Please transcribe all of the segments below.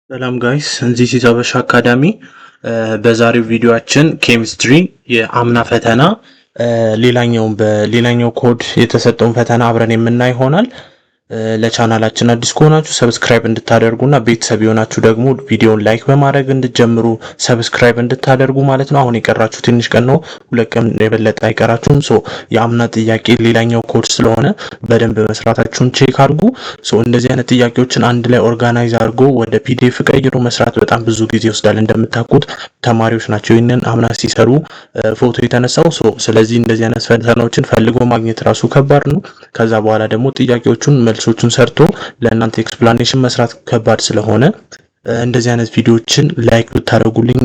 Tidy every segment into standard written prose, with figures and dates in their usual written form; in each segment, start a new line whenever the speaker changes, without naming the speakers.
ሰላም ጋይስ this is አበሻ አካዳሚ። በዛሬው ቪዲዮአችን ኬሚስትሪ የአምና ፈተና በሌላኛው ኮድ የተሰጠውን ፈተና አብረን የምናይ ይሆናል። ለቻናላችን አዲስ ከሆናችሁ ሰብስክራይብ እንድታደርጉና ቤተሰብ የሆናችሁ ደግሞ ቪዲዮውን ላይክ በማድረግ እንድትጀምሩ ሰብስክራይብ እንድታደርጉ ማለት ነው። አሁን የቀራችሁ ትንሽ ቀን ነው፣ 2 ቀን የበለጠ አይቀራችሁም። የአምና ጥያቄ ሌላኛው ኮድ ስለሆነ በደንብ መስራታችሁን ቼክ አድርጉ። እንደዚህ አይነት ጥያቄዎችን አንድ ላይ ኦርጋናይዝ አድርጎ ወደ ፒዲኤፍ ቀይሮ መስራት በጣም ብዙ ጊዜ ይወስዳል። እንደምታውቁት ተማሪዎች ናቸው ይህንን አምና ሲሰሩ ፎቶ የተነሳው። ስለዚህ እንደዚህ አይነት ፈተናዎችን ፈልጎ ማግኘት ራሱ ከባድ ነው። ከዛ በኋላ ደግሞ ጥያቄዎቹን መልሶቹን ሰርቶ ለእናንተ ኤክስፕላኔሽን መስራት ከባድ ስለሆነ እንደዚህ አይነት ቪዲዮዎችን ላይክ ብታደርጉልኝ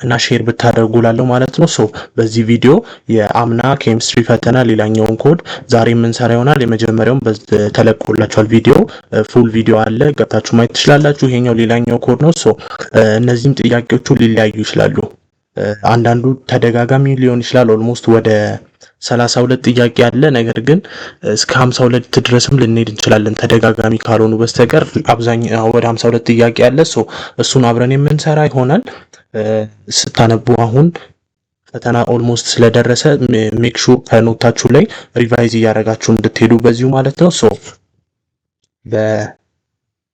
እና ሼር ብታደርጉላለሁ ማለት ነው። በዚህ ቪዲዮ የአምና ኬሚስትሪ ፈተና ሌላኛውን ኮድ ዛሬ የምንሰራ ይሆናል። የመጀመሪያውን ተለቆላችኋል ቪዲዮ ፉል ቪዲዮ አለ፣ ገብታችሁ ማየት ትችላላችሁ። ይሄኛው ሌላኛው ኮድ ነው። እነዚህም ጥያቄዎቹ ሊለያዩ ይችላሉ። አንዳንዱ ተደጋጋሚ ሊሆን ይችላል። ኦልሞስት ወደ 32 ጥያቄ አለ። ነገር ግን እስከ 52 ድረስም ልንሄድ እንችላለን ተደጋጋሚ ካልሆኑ በስተቀር። አብዛኛው ወደ 52 ጥያቄ አለ። እሱን አብረን የምንሰራ ይሆናል። ስታነቡ አሁን ፈተና ኦልሞስት ስለደረሰ ሜክ ሹር ከኖታችሁ ላይ ሪቫይዝ እያደረጋችሁ እንድትሄዱ በዚሁ ማለት ነው።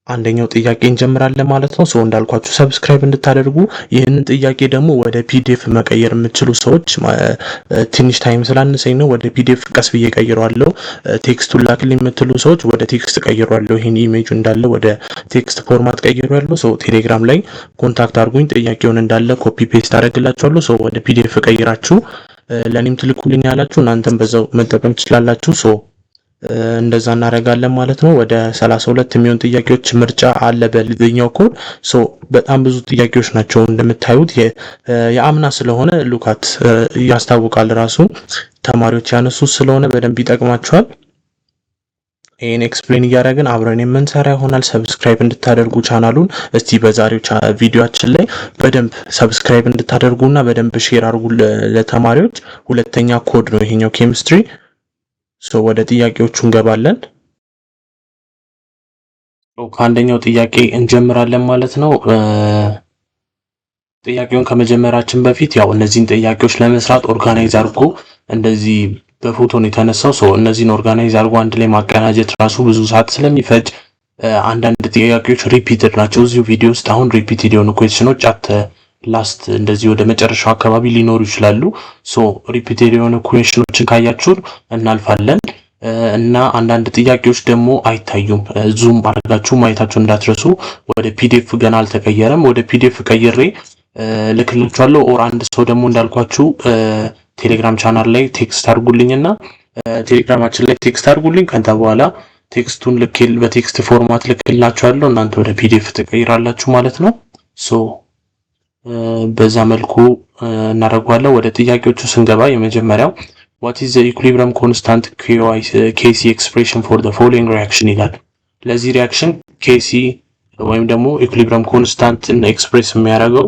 አንደኛው ጥያቄ እንጀምራለን ማለት ነው። እንዳልኳችሁ ሰብስክራይብ እንድታደርጉ። ይህንን ጥያቄ ደግሞ ወደ ፒዲኤፍ መቀየር የምትችሉ ሰዎች ትንሽ ታይም ስላነሰኝ ነው ወደ ፒዲኤፍ ቀስ ብዬ ቀይረዋለሁ። ቴክስቱን ላክልኝ የምትሉ ሰዎች ወደ ቴክስት ቀይረዋለሁ። ይሄን ኢሜጁ እንዳለ ወደ ቴክስት ፎርማት ቀይረዋለሁ። ቴሌግራም ላይ ኮንታክት አድርጉኝ። ጥያቄውን እንዳለ ኮፒ ፔስት አደርግላችኋለሁ። ወደ ፒዲኤፍ ቀይራችሁ ለኔም ትልኩልኝ ያላችሁ እናንተም በዛው መጠቀም ትችላላችሁ። እንደዛ እናደርጋለን ማለት ነው። ወደ 32 የሚሆን ጥያቄዎች ምርጫ አለ በልዩኛው ኮድ። በጣም ብዙ ጥያቄዎች ናቸው እንደምታዩት። የአምና ስለሆነ ሉካት ያስታውቃል ራሱ ተማሪዎች ያነሱት ስለሆነ በደንብ ይጠቅማቸዋል። ይሄን ኤክስፕሌን እያደረግን አብረን የምንሰራ ይሆናል። ሰብስክራይብ እንድታደርጉ ቻናሉን እስቲ በዛሬው ቪዲዮአችን ላይ በደንብ ሰብስክራይብ እንድታደርጉና በደንብ ሼር አድርጉ ለተማሪዎች። ሁለተኛ ኮድ ነው ይሄኛው ኬሚስትሪ። ወደ ጥያቄዎቹ እንገባለን። ከአንደኛው ጥያቄ እንጀምራለን ማለት ነው። ጥያቄውን ከመጀመራችን በፊት ያው እነዚህን ጥያቄዎች ለመስራት ኦርጋናይዝ አድርጎ እንደዚህ በፎቶ ነው የተነሳው። እነዚህን ኦርጋናይዝ አድርጎ አንድ ላይ ማቀናጀት ራሱ ብዙ ሰዓት ስለሚፈጅ አንዳንድ ጥያቄዎች ሪፒትድ ናቸው እዚሁ ቪዲዮ ውስጥ። አሁን ሪፒትድ የሆኑ ኩዌስችኖች ላስት እንደዚህ ወደ መጨረሻው አካባቢ ሊኖሩ ይችላሉ። ሪፒትድ የሆነ ኩዌስችኖችን ካያችሁ እናልፋለን እና አንዳንድ ጥያቄዎች ደግሞ አይታዩም። ዙም አድርጋችሁ ማየታችሁ እንዳትረሱ። ወደ ፒዲኤፍ ገና አልተቀየረም። ወደ ፒዲኤፍ ቀይሬ ልክላችኋለሁ። ኦር አንድ ሰው ደግሞ እንዳልኳችሁ ቴሌግራም ቻናል ላይ ቴክስት አድርጉልኝና ቴሌግራማችን ላይ ቴክስት አድርጉልኝ። ከዛ በኋላ ቴክስቱን በቴክስት ፎርማት ልክላችኋለሁ። እናንተ ወደ ፒዲኤፍ ትቀይራላችሁ ማለት ነው። በዛ መልኩ እናደርጋለን። ወደ ጥያቄዎቹ ስንገባ የመጀመሪያው what is the equilibrium constant Kc expression for the following reaction ይላል። ለዚህ ሪአክሽን Kc ወይም ደግሞ ኢኩሊብሪየም ኮንስታንት ኤክስፕሬስ የሚያደርገው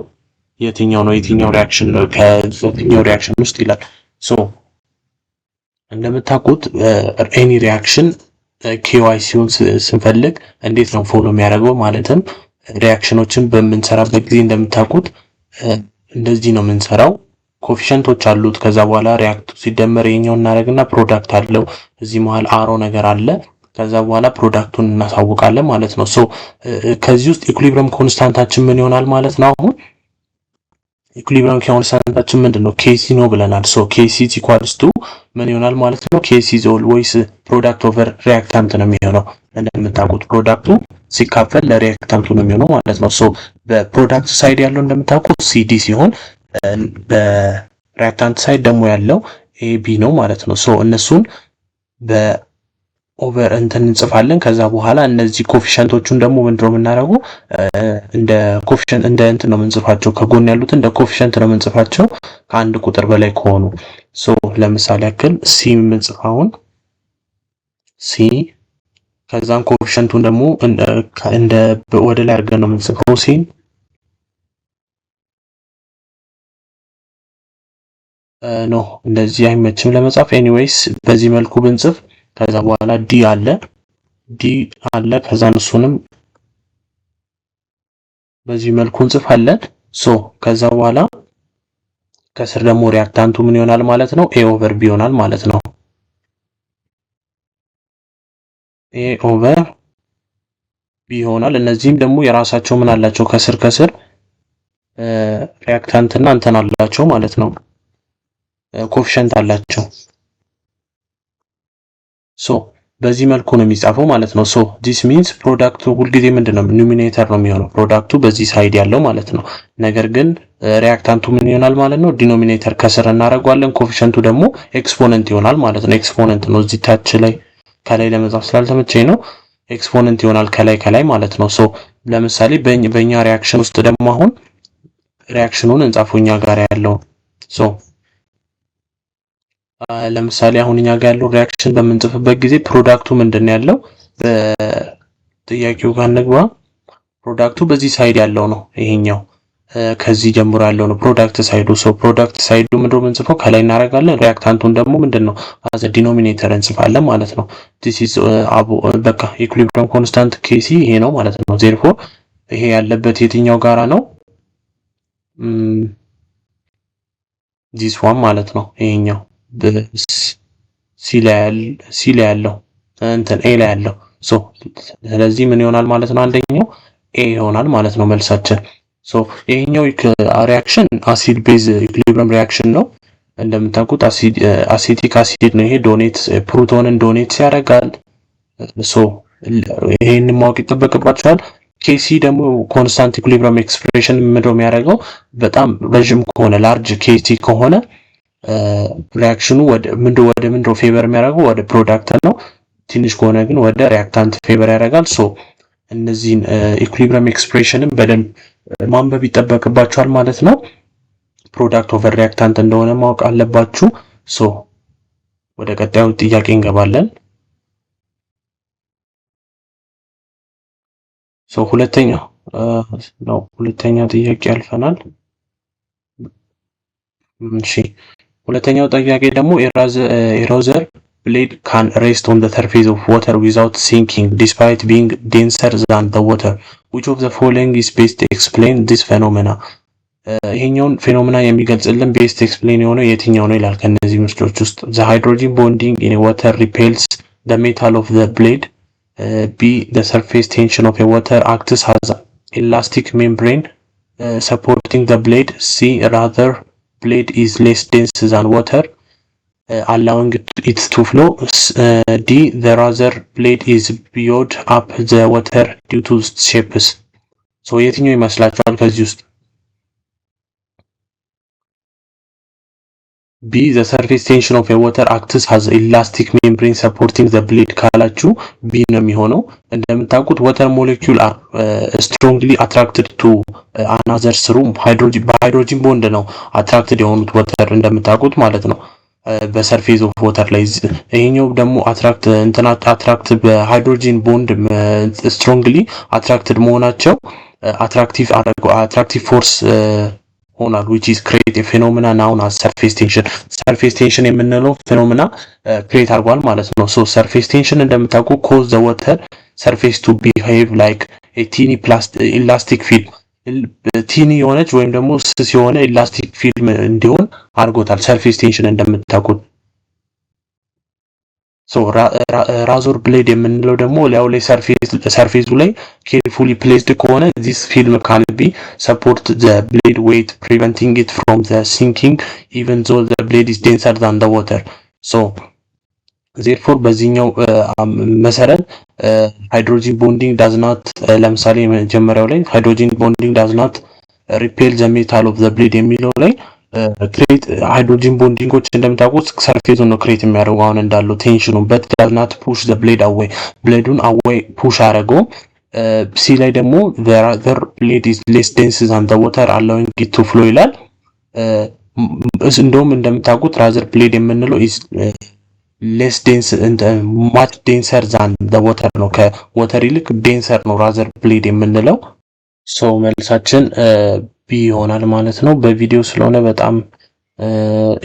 የትኛው ነው? የትኛው ሪአክሽን ነው? ከየትኛው ሪአክሽን ውስጥ ይላል። እንደምታውቁት ኤኒ ሪአክሽን ky ሲሆን ስንፈልግ እንዴት ነው ፎሎ የሚያደርገው? ማለትም ሪአክሽኖችን በምንሰራበት ጊዜ እንደምታውቁት እንደዚህ ነው የምንሰራው። ኮፊሸንቶች አሉት። ከዛ በኋላ ሪአክቱ ሲደመር የኛው እናደርግና ፕሮዳክት አለው። እዚህ መሃል አሮ ነገር አለ። ከዛ በኋላ ፕሮዳክቱን እናሳውቃለን ማለት ነው። ከዚህ ውስጥ ኢኩሊብሪየም ኮንስታንታችን ምን ይሆናል ማለት ነው? አሁን ኢኩሊብሪየም ኮንስታንታችን ምንድነው? ኬሲ ነው ብለናል። ኬሲ ኢኳልስ ቱ ምን ይሆናል ማለት ነው? ኬሲ ኢዝ ኦልዌይስ ፕሮዳክት ኦቨር ሪአክታንት ነው የሚሆነው። እንደምታውቁት ፕሮዳክቱ ሲካፈል ለሪአክታንቱ ነው የሚሆነው ማለት ነው። በፕሮዳክት ሳይድ ያለው እንደምታውቁት ሲዲ ሲሆን በሪአክታንት ሳይድ ደግሞ ያለው ኤቢ ነው ማለት ነው። እነሱን በኦቨር እንጽፋለን። ከዛ በኋላ እነዚህ ኮፊሸንቶቹን ደግሞ ምንድነው የምናደርገው? እንደ ኮፊሸንት ነው የምንጽፋቸው። ከጎን ያሉት እንደ ኮፊሸንት ነው የምንጽፋቸው ከአንድ ቁጥር በላይ ከሆኑ። ለምሳሌ ያክል ሲ የምንጽፋውን ሲ ከዛም ኮፊሸንቱን ደግሞ እንደ ወደ ላይ አድርገን ነው የምንጽፈው ሲን ኖ እንደዚህ አይመችም ለመጻፍ። ኤኒዌይስ በዚህ መልኩ ብንጽፍ ከዛ በኋላ ዲ አለ ከዛ እሱንም በዚህ መልኩ እንጽፋለን። ሶ ከዛ በኋላ ከስር ደግሞ ሪያክታንቱ ምን ይሆናል ማለት ነው? ኤ ኦቨር ቢ ይሆናል ማለት ነው። ኤ ኦቨር ቢ ይሆናል። እነዚህም ደግሞ የራሳቸው ምን አላቸው? ከስር ሪያክታንት እና እንትን አላቸው ማለት ነው። ኮፊሸንት አላቸው። ሶ በዚህ መልኩ ነው የሚጻፈው ማለት ነው። ሶ ዲስ ሚንስ ፕሮዳክቱ ሁልጊዜ ምንድነው? ኑሚኔተር ነው የሚሆነው ፕሮዳክቱ በዚህ ሳይድ ያለው ማለት ነው። ነገር ግን ሪያክታንቱ ምን ይሆናል ማለት ነው? ዲኖሚኔተር ከስር እናደርገዋለን። ኮፊሸንቱ ደግሞ ኤክስፖነንት ይሆናል ማለት ነው። ኤክስፖነንት ነው እዚህ ታች ላይ ከላይ ለመጻፍ ስላልተመቸኝ ነው። ኤክስፖነንት ይሆናል ከላይ ማለት ነው። ሶ ለምሳሌ በእኛ ሪያክሽን ውስጥ ደግሞ አሁን ሪያክሽኑን እንጻፈው እኛ ጋር ያለው ሶ ለምሳሌ አሁን እኛ ጋር ያለው ሪያክሽን በምንጽፍበት ጊዜ ፕሮዳክቱ ምንድነው ያለው? በጥያቄው ጋር እንግባ። ፕሮዳክቱ በዚህ ሳይድ ያለው ነው። ይሄኛው ከዚህ ጀምሮ ያለው ነው ፕሮዳክት ሳይዱ። ሶ ፕሮዳክት ሳይዱ ምንድነው የምንጽፈው? ከላይ እናደርጋለን። ሪያክታንቱን ደግሞ ምንድነው አዘ ዲኖሚኔተር እንጽፋለን ማለት ነው። ዲስ ኢዝ በቃ ኢኩሊብሪየም ኮንስታንት ኬሲ ይሄ ነው ማለት ነው። ዜርፎር ይሄ ያለበት የትኛው ጋራ ነው? ዲስ ዋን ማለት ነው። ይሄኛው ሲ ላይ ያለው እንትን ኤ ላይ ያለው ሶ ስለዚህ ምን ይሆናል ማለት ነው? አንደኛው ኤ ይሆናል ማለት ነው መልሳችን። ሶ ይሄኛው ሪያክሽን አሲድ ቤዝ ኢኩሊብሪየም ሪያክሽን ነው። እንደምታውቁት አሲቲክ አሲድ ነው። ይሄ ዶኔት ፕሮቶንን ዶኔት ያደርጋል። ሶ ይሄን ማወቅ ይጠበቅባቸዋል። ኬሲ ደግሞ ኮንስታንት ኢኩሊብሪየም ኤክስፕሬሽን ምንድነው የሚያደርገው? በጣም ረጅም ከሆነ ላርጅ ኬሲ ከሆነ ሪያክሽኑ ወደ ምንድነው ፌቨር የሚያደርገው? ወደ ፕሮዳክት ነው። ትንሽ ከሆነ ግን ወደ ሪያክታንት ፌቨር ያደርጋል። ሶ እነዚህን ኢኩሊብሪየም ኤክስፕሬሽንን በደንብ ማንበብ ይጠበቅባቸዋል ማለት ነው። ፕሮዳክት ኦቨር ሪያክታንት እንደሆነ ማወቅ አለባችሁ። ሶ ወደ ቀጣዩ ጥያቄ እንገባለን። ሶ ሁለተኛ ጥያቄ ያልፈናል። እሺ ሁለተኛው ጥያቄ ደግሞ ኤሮዘር blade can rest on the surface of water without sinking despite being denser than the water. Which of the following is best to explain this phenomena? ይሄኛውን ፌኖሜና የሚገልጽልን ቤስት ኤክስፕሌን የሆነው የትኛው ነው ይላል። ከነዚህ ምስሎች ውስጥ the hydrogen bonding in water repels the metal of the blade. B the surface tension of a water acts as elastic membrane supporting the blade. C rather blade is less dense than water allowing it to flow. D the rather blade is buoyed up the water due to shapes. So የትኛው ይመስላችኋል ከዚህ ውስጥ? B the surface tension of a water acts as elastic membrane supporting the blade ካላችሁ B ነው የሚሆነው። እንደምታውቁት water molecule are strongly attracted to another through hydrogen bond ነው attracted የሆኑት water እንደምታውቁት ማለት ነው በሰርፌስ ኦፍ ዋተር ላይ። ይሄኛው ደግሞ አትራክት በሃይድሮጂን ቦንድ ስትሮንግሊ አትራክትድ መሆናቸው አትራክቲቭ ፎርስ ሆናል which is create a phenomena known as surface tension. surface tension የምንለው ፌኖሜና ክሬት አድርጓል ማለት ነው። so surface tension እንደምታውቁ cause the water surface to behave like a teeny elastic film. ቲኒ የሆነች ወይም ደግሞ ስስ የሆነ ኢላስቲክ ፊልም እንዲሆን አድርጎታል ሰርፌስ ቴንሽን እንደምታውቁት። ሶ ራዞር ብሌድ የምንለው ደግሞ ሊያው ላይ ሰርፌሱ ላይ ኬርፉሊ ፕሌስድ ከሆነ this film can be support the blade weight preventing it from the sinking even though the blade is denser than the water. so therefore በዚህኛው መሰረት ሃይድሮጂን ቦንዲንግ does not ለምሳሌ መጀመሪያው ላይ ሃይድሮጂን ቦንዲንግ does not repel the metal of the blade የሚለው ላይ ክሬት ሃይድሮጂን ቦንዲንጎች እንደምታውቁት ሰርፌሱን ነው ክሬት የሚያደርጉ አሁን እንዳለው ቴንሽኑ but does not push the blade away ብሌዱን away push አደረገው። ሲ ላይ ደግሞ the other blade is less dense than the water allowing it to flow ይላል። እንደውም እንደምታውቁት rather blade የምንለው is less dense and much denser than the water ነው ከዋተር ይልቅ ዴንሰር ነው rather blade የምንለው። ሶ መልሳችን ቢ ይሆናል ማለት ነው። በቪዲዮ ስለሆነ በጣም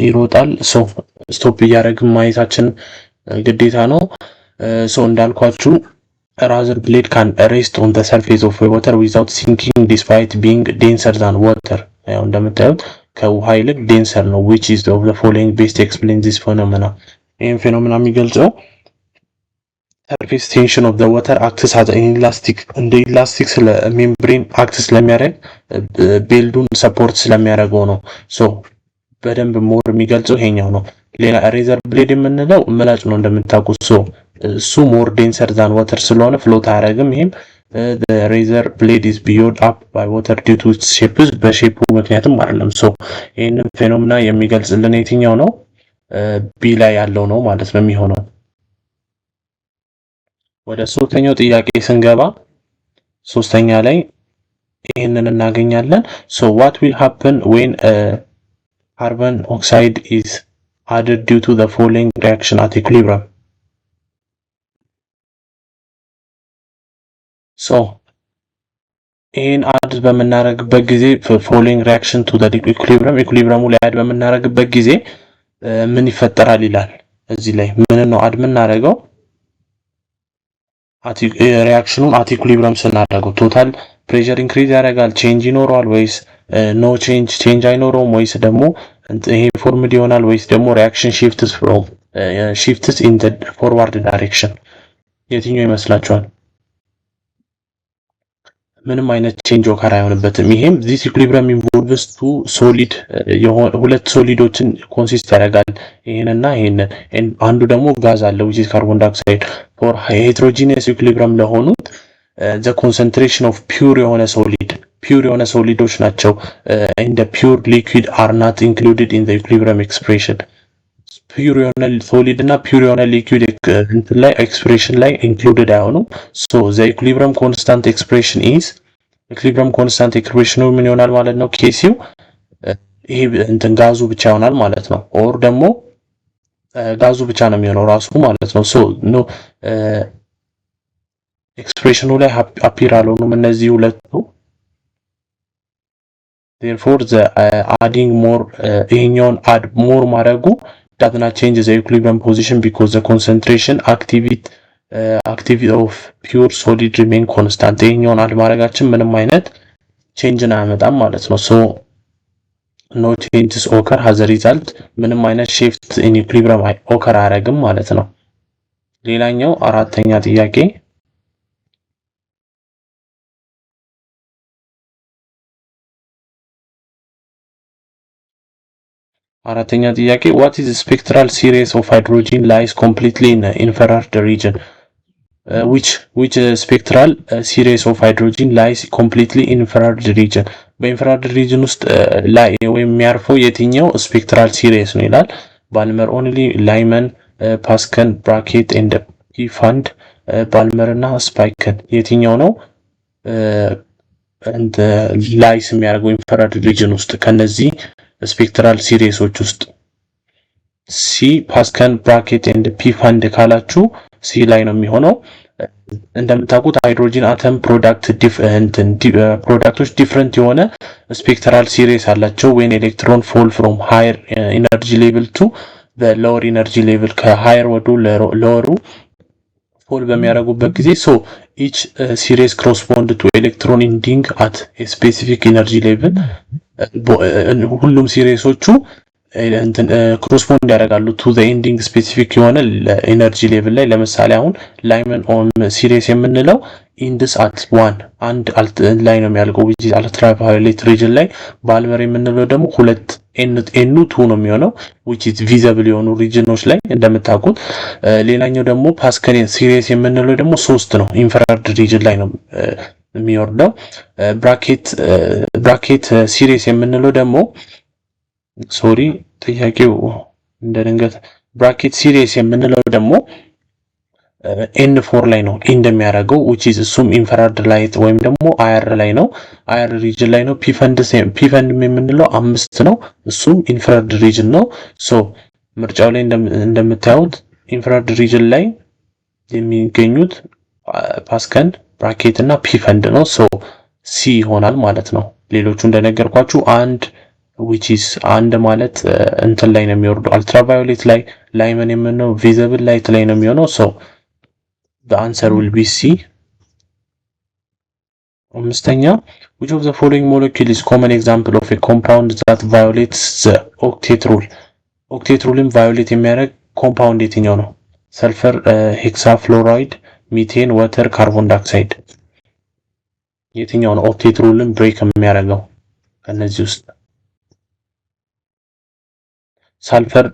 ይሮጣል። ሶ ስቶፕ እያደረግን ማየታችን ግዴታ ነው። ሶ እንዳልኳችሁ rather blade can rest on the surface of water without sinking despite being denser than water ያው እንደምታዩት ከውሃ ይልቅ ዴንሰር ነው which is of the following best explain this phenomena ይሄን ፌኖሜና የሚገልጸው surface tension of the water acts as an elastic እንደ ኢላስቲክ ስለ ሜምብሬን አክት ስለሚያደርግ ቤልዱን ሰፖርት ስለሚያደርገው ነው ሶ በደንብ ሞር የሚገልጸው ይሄኛው ነው ሌላ ሬዘር ብሌድ የምንለው ምላጭ ነው እንደምታውቁት ሶ እሱ ሞር ዴንሰር ዛን ዋተር ስለሆነ ፍሎት አያደርግም ይሄም the razor blade is buoyed up by water due to its shape በሼፑ ምክንያቱም አይደለም ሶ ይሄንን ፌኖሜና የሚገልጽልን የትኛው ነው ቢ ላይ ያለው ነው ማለት ነው የሚሆነው ወደ ሶስተኛው ጥያቄ ስንገባ ሶስተኛ ላይ ይሄንን እናገኛለን so what will happen when carbon oxide is added due to the following reaction at equilibrium so in add በመናረግበት ጊዜ following reaction to the equilibrium ላይ add በመናረግበት ጊዜ ምን ይፈጠራል ይላል እዚህ ላይ ምን ነው add የምናረገው reactionun at equilibrium ስናደርገው total pressure increase ያደርጋል change ይኖረዋል ወይስ no change አይኖረውም ወይስ ደግሞ ይሄ ፎርሙላ ይሆናል ወይስ ደግሞ reaction shifts in the forward direction የትኛው ይመስላችኋል ምንም አይነት ቼንጅ ኦከር አይሆንበትም ይሄም this equilibrium involves two solid ሁለት ሶሊዶችን ኮንሲስት ያደርጋል ይሄንና ይሄንን አንዱ ደግሞ ጋዝ አለው which is carbon dioxide for heterogeneous equilibrium ለሆኑት the concentration of pure የሆነ ሶሊዶች ናቸው and the pure liquid are not included in the equilibrium expression pure የሆነ ሶሊድ እና pure የሆነ liquid እንትን ላይ ኤክስፕሬሽን ላይ included አይሆኑም so the equilibrium constant expression ምን ይሆናል ማለት ነው ኬሲው ይሄ እንትን ጋዙ ብቻ ይሆናል ማለት ነው ኦር ደግሞ ጋዙ ብቻ ነው የሚሆነው ራሱ ማለት ነው so no ኤክስፕሬሽኑ ላይ አፒር አልሆኑም እነዚህ ሁለቱ therefore the adding more ይሄኛውን add more ማድረጉ does not change the equilibrium position because the concentration activity of pure solid remain constant ይሄኛውን አድ ማድረጋችን ምንም አይነት change አያመጣም ማለት ነው so no changes occur as a result ምንም አይነት shift in equilibrium occur አያደርግም ማለት ነው ሌላኛው አራተኛ ጥያቄ አራተኛ ጥያቄ what is the spectral series of hydrogen lies completely in infrared region which spectral series of hydrogen lies completely in infrared region በኢንፍራሬድ ሪጅን ውስጥ ላይ ወይም የሚያርፈው የትኛው ስፔክትራል ሲሪስ ነው ይላል ባልመር ኦንሊ ላይመን ፓስከን ብራኬት ኤንድ ፒፋንድ ባልመር እና ስፓይከን የትኛው ነው እንደ ላይስ የሚያደርገው ኢንፍራሬድ ሪጅን ውስጥ ከነዚህ ስፔክትራል ሲሪሶች ውስጥ ሲ ፓስከን ብራኬት ኤንድ ፒፋንድ ካላችሁ ሲ ላይ ነው የሚሆነው እንደምታውቁት ሃይድሮጂን አተም ፕሮዳክቶች ዲፈረንት የሆነ ስፔክትራል ሲሪስ አላቸው when electron fall from higher energy level to the lower energy level ከሃየር ወደ ሎወሩ ፎል በሚያደርጉበት ጊዜ so each series correspond to electron ending at a specific energy level ሁሉም ሲሪሶቹ ኮረስፖንድ ያደርጋሉ to the ending specific የሆነ ኤነርጂ ሌቭል ላይ ለምሳሌ አሁን ላይመን ኦን ሲሪስ የምንለው ኢንድስ አት 1 ላይ ነው የሚያልቀው which is ultraviolet region ላይ ባልመር የምንለው ደግሞ 2 n2 ነው የሚሆነው which is visible የሆኑ ሪጅኖች ላይ እንደምታውቁት ሌላኛው ደግሞ ፓስከል ሲሪስ የምንለው ደግሞ 3 ነው ኢንፍራሬድ ሪጅን ላይ ነው የሚወርደው ብራኬት ሲሪስ የምንለው ደግሞ ሶሪ ጥያቄው እንደደንገት ብራኬት ሲሪስ የምንለው ደግሞ n4 ላይ ነው እንደሚያደርገው which is እሱም ኢንፍራሬድ ላይት ወይም ደግሞ IR ላይ ነው IR ሪጅን ላይ ነው ፒፈንድ የምንለው 5 ነው እሱም ኢንፍራሬድ ሪጅን ነው ሶ ምርጫው ላይ እንደምታዩት ኢንፍራሬድ ሪጅን ላይ የሚገኙት ፓስከን ብራኬት እና ፒፈንድ ነው ሶ ሲ ይሆናል ማለት ነው ሌሎቹ እንደነገርኳችሁ አንድ which is አንድ ማለት እንትን ላይ ነው የሚወርደው ultraviolet ላይመን የምንለው visible light ላይ ነው የሚሆነው so the answer will be C አምስተኛ which of the following molecule is common example of a compound that violates the octet rule? octet ruleን violate የሚያደርግ ኮምፓውንድ የትኛው ነው? ሰልፈር፣ ሄክሳፍሎራይድ፣ ሚቴን፣ ወተር፣ ካርቦን ዳይኦክሳይድ የትኛው ነው ኦክቴት ሩልን ብሬክ የሚያደርገው ከነዚህ ውስጥ? ሰልፈር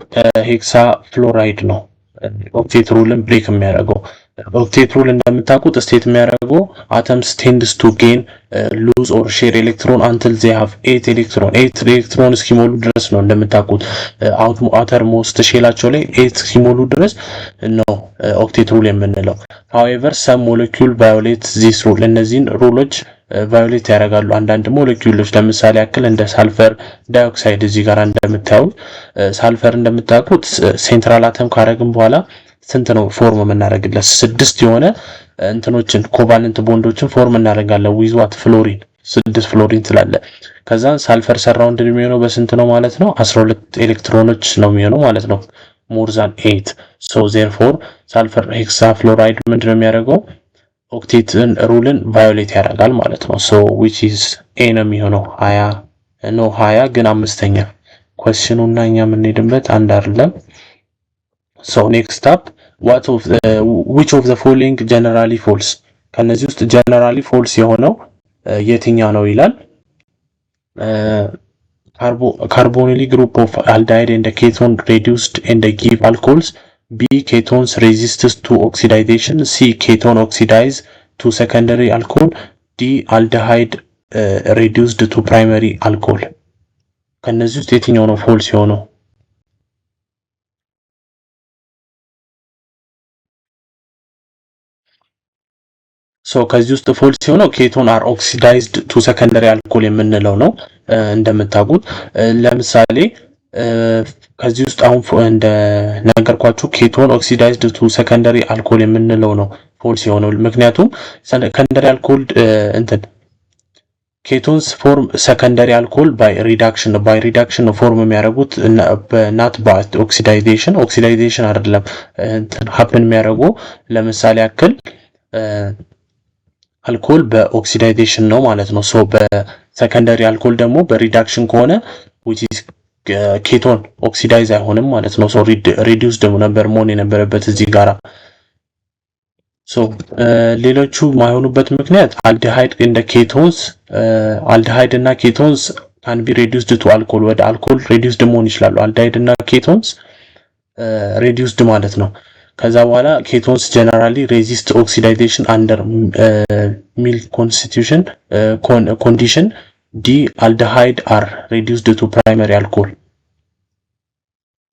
ሄክሳፍሎራይድ ነው ኦክቴት ሩልን ብሬክ የሚያደርገው። ኦክቴት ሩል እንደምታውቁት ስቴት የሚያደርገው atoms tends to gain lose or share electron until they have 8 ኤሌክትሮን እስኪሞሉ ድረስ ነው። እንደምታውቁት አተር ሞስት ሼላቸው ላይ 8 እስኪሞሉ ድረስ ነው ኦክቴት ሩል የምንለው። however some molecule violate this rule እነዚህን ሩሎች ቫዮሌት ያደርጋሉ አንዳንድ ሞለኪውሎች። ለምሳሌ ያክል እንደ ሳልፈር ዳይኦክሳይድ እዚህ ጋር እንደምታዩት ሳልፈር እንደምታውቁት ሴንትራል አተም ካረግን በኋላ ስንት ነው ፎርም የምናደርግለት? 6 የሆነ እንትኖችን ኮቫለንት ቦንዶችን ፎርም እናደርጋለን with what ፍሎሪን 6 ፍሎሪን ስላለ ከዛ ሳልፈር ሰራውንድ የሚሆነው በስንት ነው ማለት ነው? 12 ኤሌክትሮኖች ነው የሚሆነው ማለት ነው more than 8 so therefore ሳልፈር ሄክሳፍሎራይድ ምንድነው የሚያደርገው? ኦክቴት ሩልን ቫዮሌት ያደርጋል ማለት ነው። so which is a ነው የሚሆነው 20 ነው 20 ግን አምስተኛ ኳስሽኑና እኛ የምንሄድበት አንድ አይደለም። so next up which of the following generally false ከነዚህ ውስጥ generally false የሆነው የትኛው ነው ይላል። carbonyl group of aldehyde and ketone reduced and give alcohols. B ketones resist to oxidation. C ketone oxidize to secondary alcohol. D aldehyde reduced to primary alcohol ከነዚህ ውስጥ የትኛው ነው false የሆነው? so ከዚህ ውስጥ ፎልስ የሆነው ኬቶን አር ኦክሲዳይዝድ ቱ ሰከንደሪ አልኮል የምንለው ነው። እንደምታውቁት ለምሳሌ ከዚህ ውስጥ አሁን እንደ ነገርኳችሁ ኬቶን ኦክሲዳይዝድ ቱ ሰከንደሪ አልኮል የምንለው ነው ፎልስ የሆነው። ምክንያቱም ሰከንደሪ አልኮል እንትን ኬቶንስ ፎርም ሰከንደሪ አልኮል ባይ ሪዳክሽን ነው ፎርም የሚያደርጉት ናት ባይ ኦክሲዳይዜሽን አይደለም እንትን ሀፕን የሚያደርጉ። ለምሳሌ ያክል አልኮል በኦክሲዳይዜሽን ነው ማለት ነው። ሶ በሰከንደሪ አልኮል ደግሞ በሪዳክሽን ከሆነ which is ኬቶን ኦክሲዳይዝ አይሆንም ማለት ነው። ሶ ሪዲዩስድ ነበር መሆን የነበረበት እዚህ ጋራ። ሶ ሌሎቹ ማይሆኑበት ምክንያት አልዲሃይድ እንደ ኬቶንስ አልዲሃይድ እና ኬቶንስ can be reduced to alcohol ወደ አልኮል ሪዲዩስድ መሆን ይችላሉ። አልዲሃይድ እና ኬቶንስ ሪዲዩስድ ማለት ነው። ከዛ በኋላ ኬቶንስ ጀነራሊ ሬዚስት ኦክሲዳይዜሽን አንደር ሚልክ ኮንስቲቱሽን ኮንዲሽን። ዲ አልዲሃይድ አር ሪዲዩስድ ቱ ፕራይመሪ አልኮል።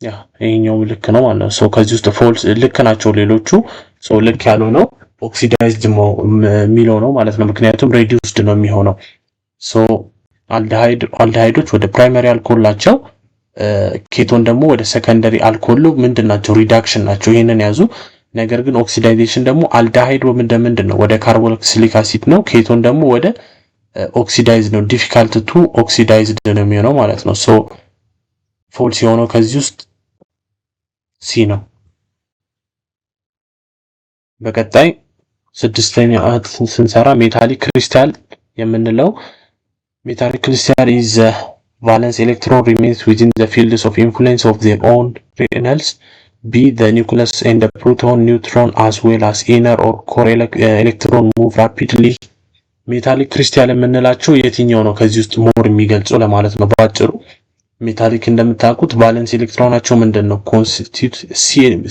ያ ይሄኛው ልክ ነው ማለት ነው። ሶ ከዚህ ውስጥ ፎልስ ልክ ናቸው ሌሎቹ። ሶ ልክ ያለው ነው ኦክሲዳይዝድ የሚለው ነው ማለት ነው። ምክንያቱም ሪዲዩስድ ነው የሚሆነው። ሶ አልዲሃይዶች ወደ ፕራይመሪ አልኮል ናቸው። ኬቶን ደግሞ ወደ ሰከንደሪ አልኮል ምንድናቸው? ሪዳክሽን ናቸው። ይሄንን ያዙ። ነገር ግን ኦክሲዳይዜሽን ደግሞ አልዲሃይድ ምንድነው? ወደ ካርቦክሲሊክ አሲድ ነው። ኬቶን ደግሞ ወደ ኦክሲዳይዝ ነው። ዲፊካልት ቱ ኦክሲዳይዝድ ነው የሚሆነው ማለት ነው። ሶ ፎልስ የሆነው ከዚህ ውስጥ ሲ ነው። በቀጣይ ስድስተኛ ስንሰራ ሜታሊክ ክሪስታል የምንለው ሜታሊክ ክሪስታል is valence electron remains within the fields of influence of their own kernels. B the nucleus and the proton neutron as well as inner or core electron move rapidly. ሜታሊክ ክሪስታል የምንላቸው የትኛው ነው ከዚህ ውስጥ ሞር የሚገልጸው ለማለት ነው ባጭሩ። ሜታሊክ እንደምታውቁት ቫለንስ ኤሌክትሮናቸው ምንድነው? ኮንስቲትዩት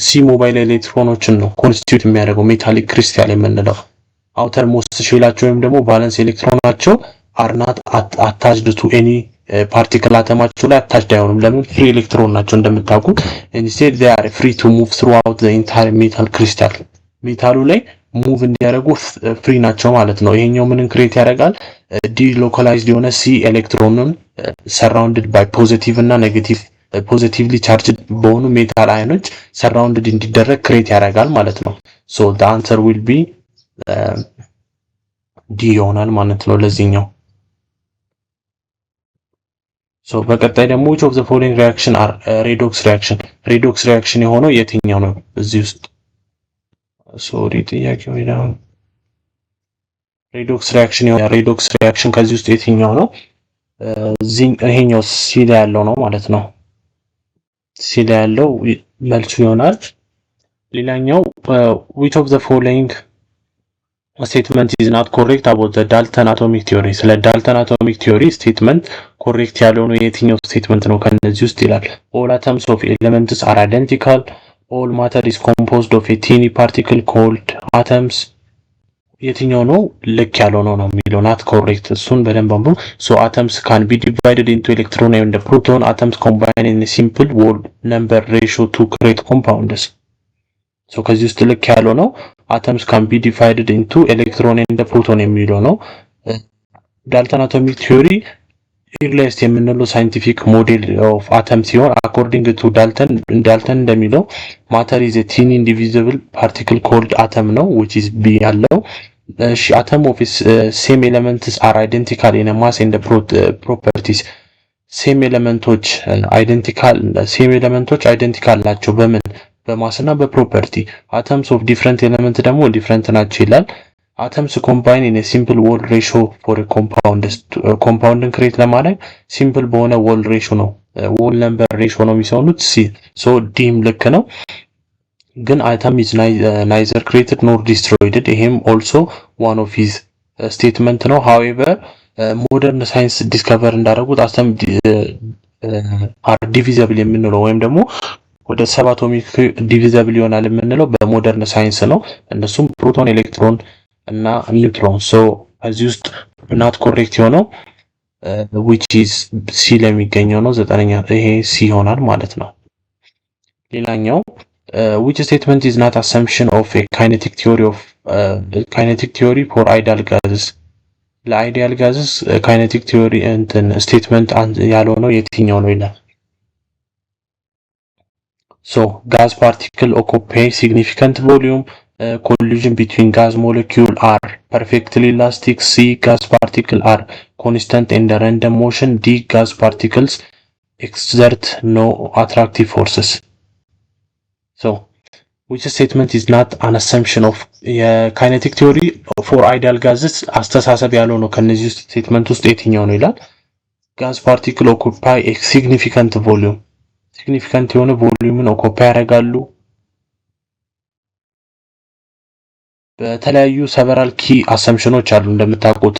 ሲ ሞባይል ኤሌክትሮኖችን ነው ኮንስቲትዩት የሚያደርገው ሜታሊክ ክሪስታል የምንለው። አውተር ሞስት ሼላቸው ወይም ደግሞ ቫለንስ ኤሌክትሮናቸው are not attached to any ፓርቲክል አተማቸው ላይ አታችድ አይሆኑም። ለምን? ፍሪ ኤሌክትሮን ናቸው እንደምታውቁት። instead they are free to move throughout the entire metal crystal ሜታሉ ላይ ሙቭ እንዲያደርጉ ፍሪ ናቸው ማለት ነው። ይሄኛው ምንን ክሬት ያደርጋል? ዲሎካላይዝድ የሆነ ሲ ኤሌክትሮንን ሰራውንድድ ባይ ፖዚቲቭ እና ኔጌቲቭ ፖዚቲቭሊ ቻርጅድ በሆኑ ሜታል አዮኖች ሰራውንድድ እንዲደረግ ክሬት ያደርጋል ማለት ነው። ሶ the answer will be ዲ ይሆናል ማለት ነው ለዚህኛው። ሶ በቀጣይ ደግሞ which of the following reaction are redox reaction የሆነው የትኛው ነው እዚህ ውስጥ? ሶሪ ጥያቄው ይላል ሬዶክስ ሪያክሽን ከዚህ ውስጥ የትኛው ነው? ይሄኛው ሲ ላይ ያለው ነው ማለት ነው። ሲ ላይ ያለው መልሱ ይሆናል። ሌላኛው which of the following statement is not correct about the Dalton atomic theory? ስለ ዳልተን አቶሚክ ቲዮሪ ስቴትመንት ኮሬክት ያልሆነው የትኛው ስቴትመንት ነው ከነዚህ ውስጥ ይላል። all atoms of elements are identical, all matter is composed of a tiny particle called atoms. የትኛው ነው ልክ ያልሆነው ነው የሚለው not correct። እሱን በደንብ አንብቡ። so atoms can be divided into electron and proton. atoms combine in a simple whole number ratio to create compounds. so ከዚህ ውስጥ ልክ ያልሆነው atoms can be divided into electron and proton የሚለው ነው። ዳልተን አቶሚክ ቲዮሪ ኢርሊስት የምንለው ሳይንቲፊክ ሞዴል ኦፍ አተም ሲሆን አኮርዲንግ ቱ ዳልተን እንደሚለው ማተር ኢዝ a tiny indivisible particle called atom ነው which is b ያለው። እሺ atom of same elements are identical in mass and properties. ሴም ኤሌመንቶች አይደንቲካል ናቸው በምን በማስ እና በፕሮፐርቲ። atoms of different element ደግሞ ዲፍረንት ናቸው ይላል። atoms combine in a simple wall ratio for a compound ክሬት ለማድረግ ሲምፕል በሆነ wall ratio ነው wall number ratio ነው የሚሆኑት። so ዲም ልክ ነው። ግን atom is neither created nor destroyed. ይሄም also one of his statement ነው። however modern science discover እንዳደረጉት atom are divisible የምንለው ወይም ደግሞ ወደ 7 አቶሚክ ዲቪዚብል ይሆናል የምንለው በሞደርን ሳይንስ ነው። እነሱም ፕሮቶን፣ ኤሌክትሮን እና ኒውትሮን። so እዚህ ውስጥ not correct የሆነው which is C ላይ የሚገኘው ነው 9ኛ ይሄ C ይሆናል ማለት ነው። ሌላኛው which statement is not assumption of a kinetic theory for ideal gases? ለአይዲያል ጋዝስ kinetic theory እንትን ስቴትመንት ያልሆነው የትኛው ነው ይላል። so gas particle occupy significant volume, collision between gas molecule are perfectly elastic, C gas particle are constant in the random motion, D gas particles exert no attractive forces. so which statement is not an assumption of kinetic theory for ideal gases? አስተሳሰብ ያለው ነው ከነዚህ ውስጥ ስቴትመንት ውስጥ የትኛው ነው ይላል። gas particle occupy a significant volume, ሲግኒፊካንት የሆነ ቮሊዩምን ኦኩፓይ ያደርጋሉ። በተለያዩ ሰቨራል ኪ አሰምፕሽኖች አሉ እንደምታውቁት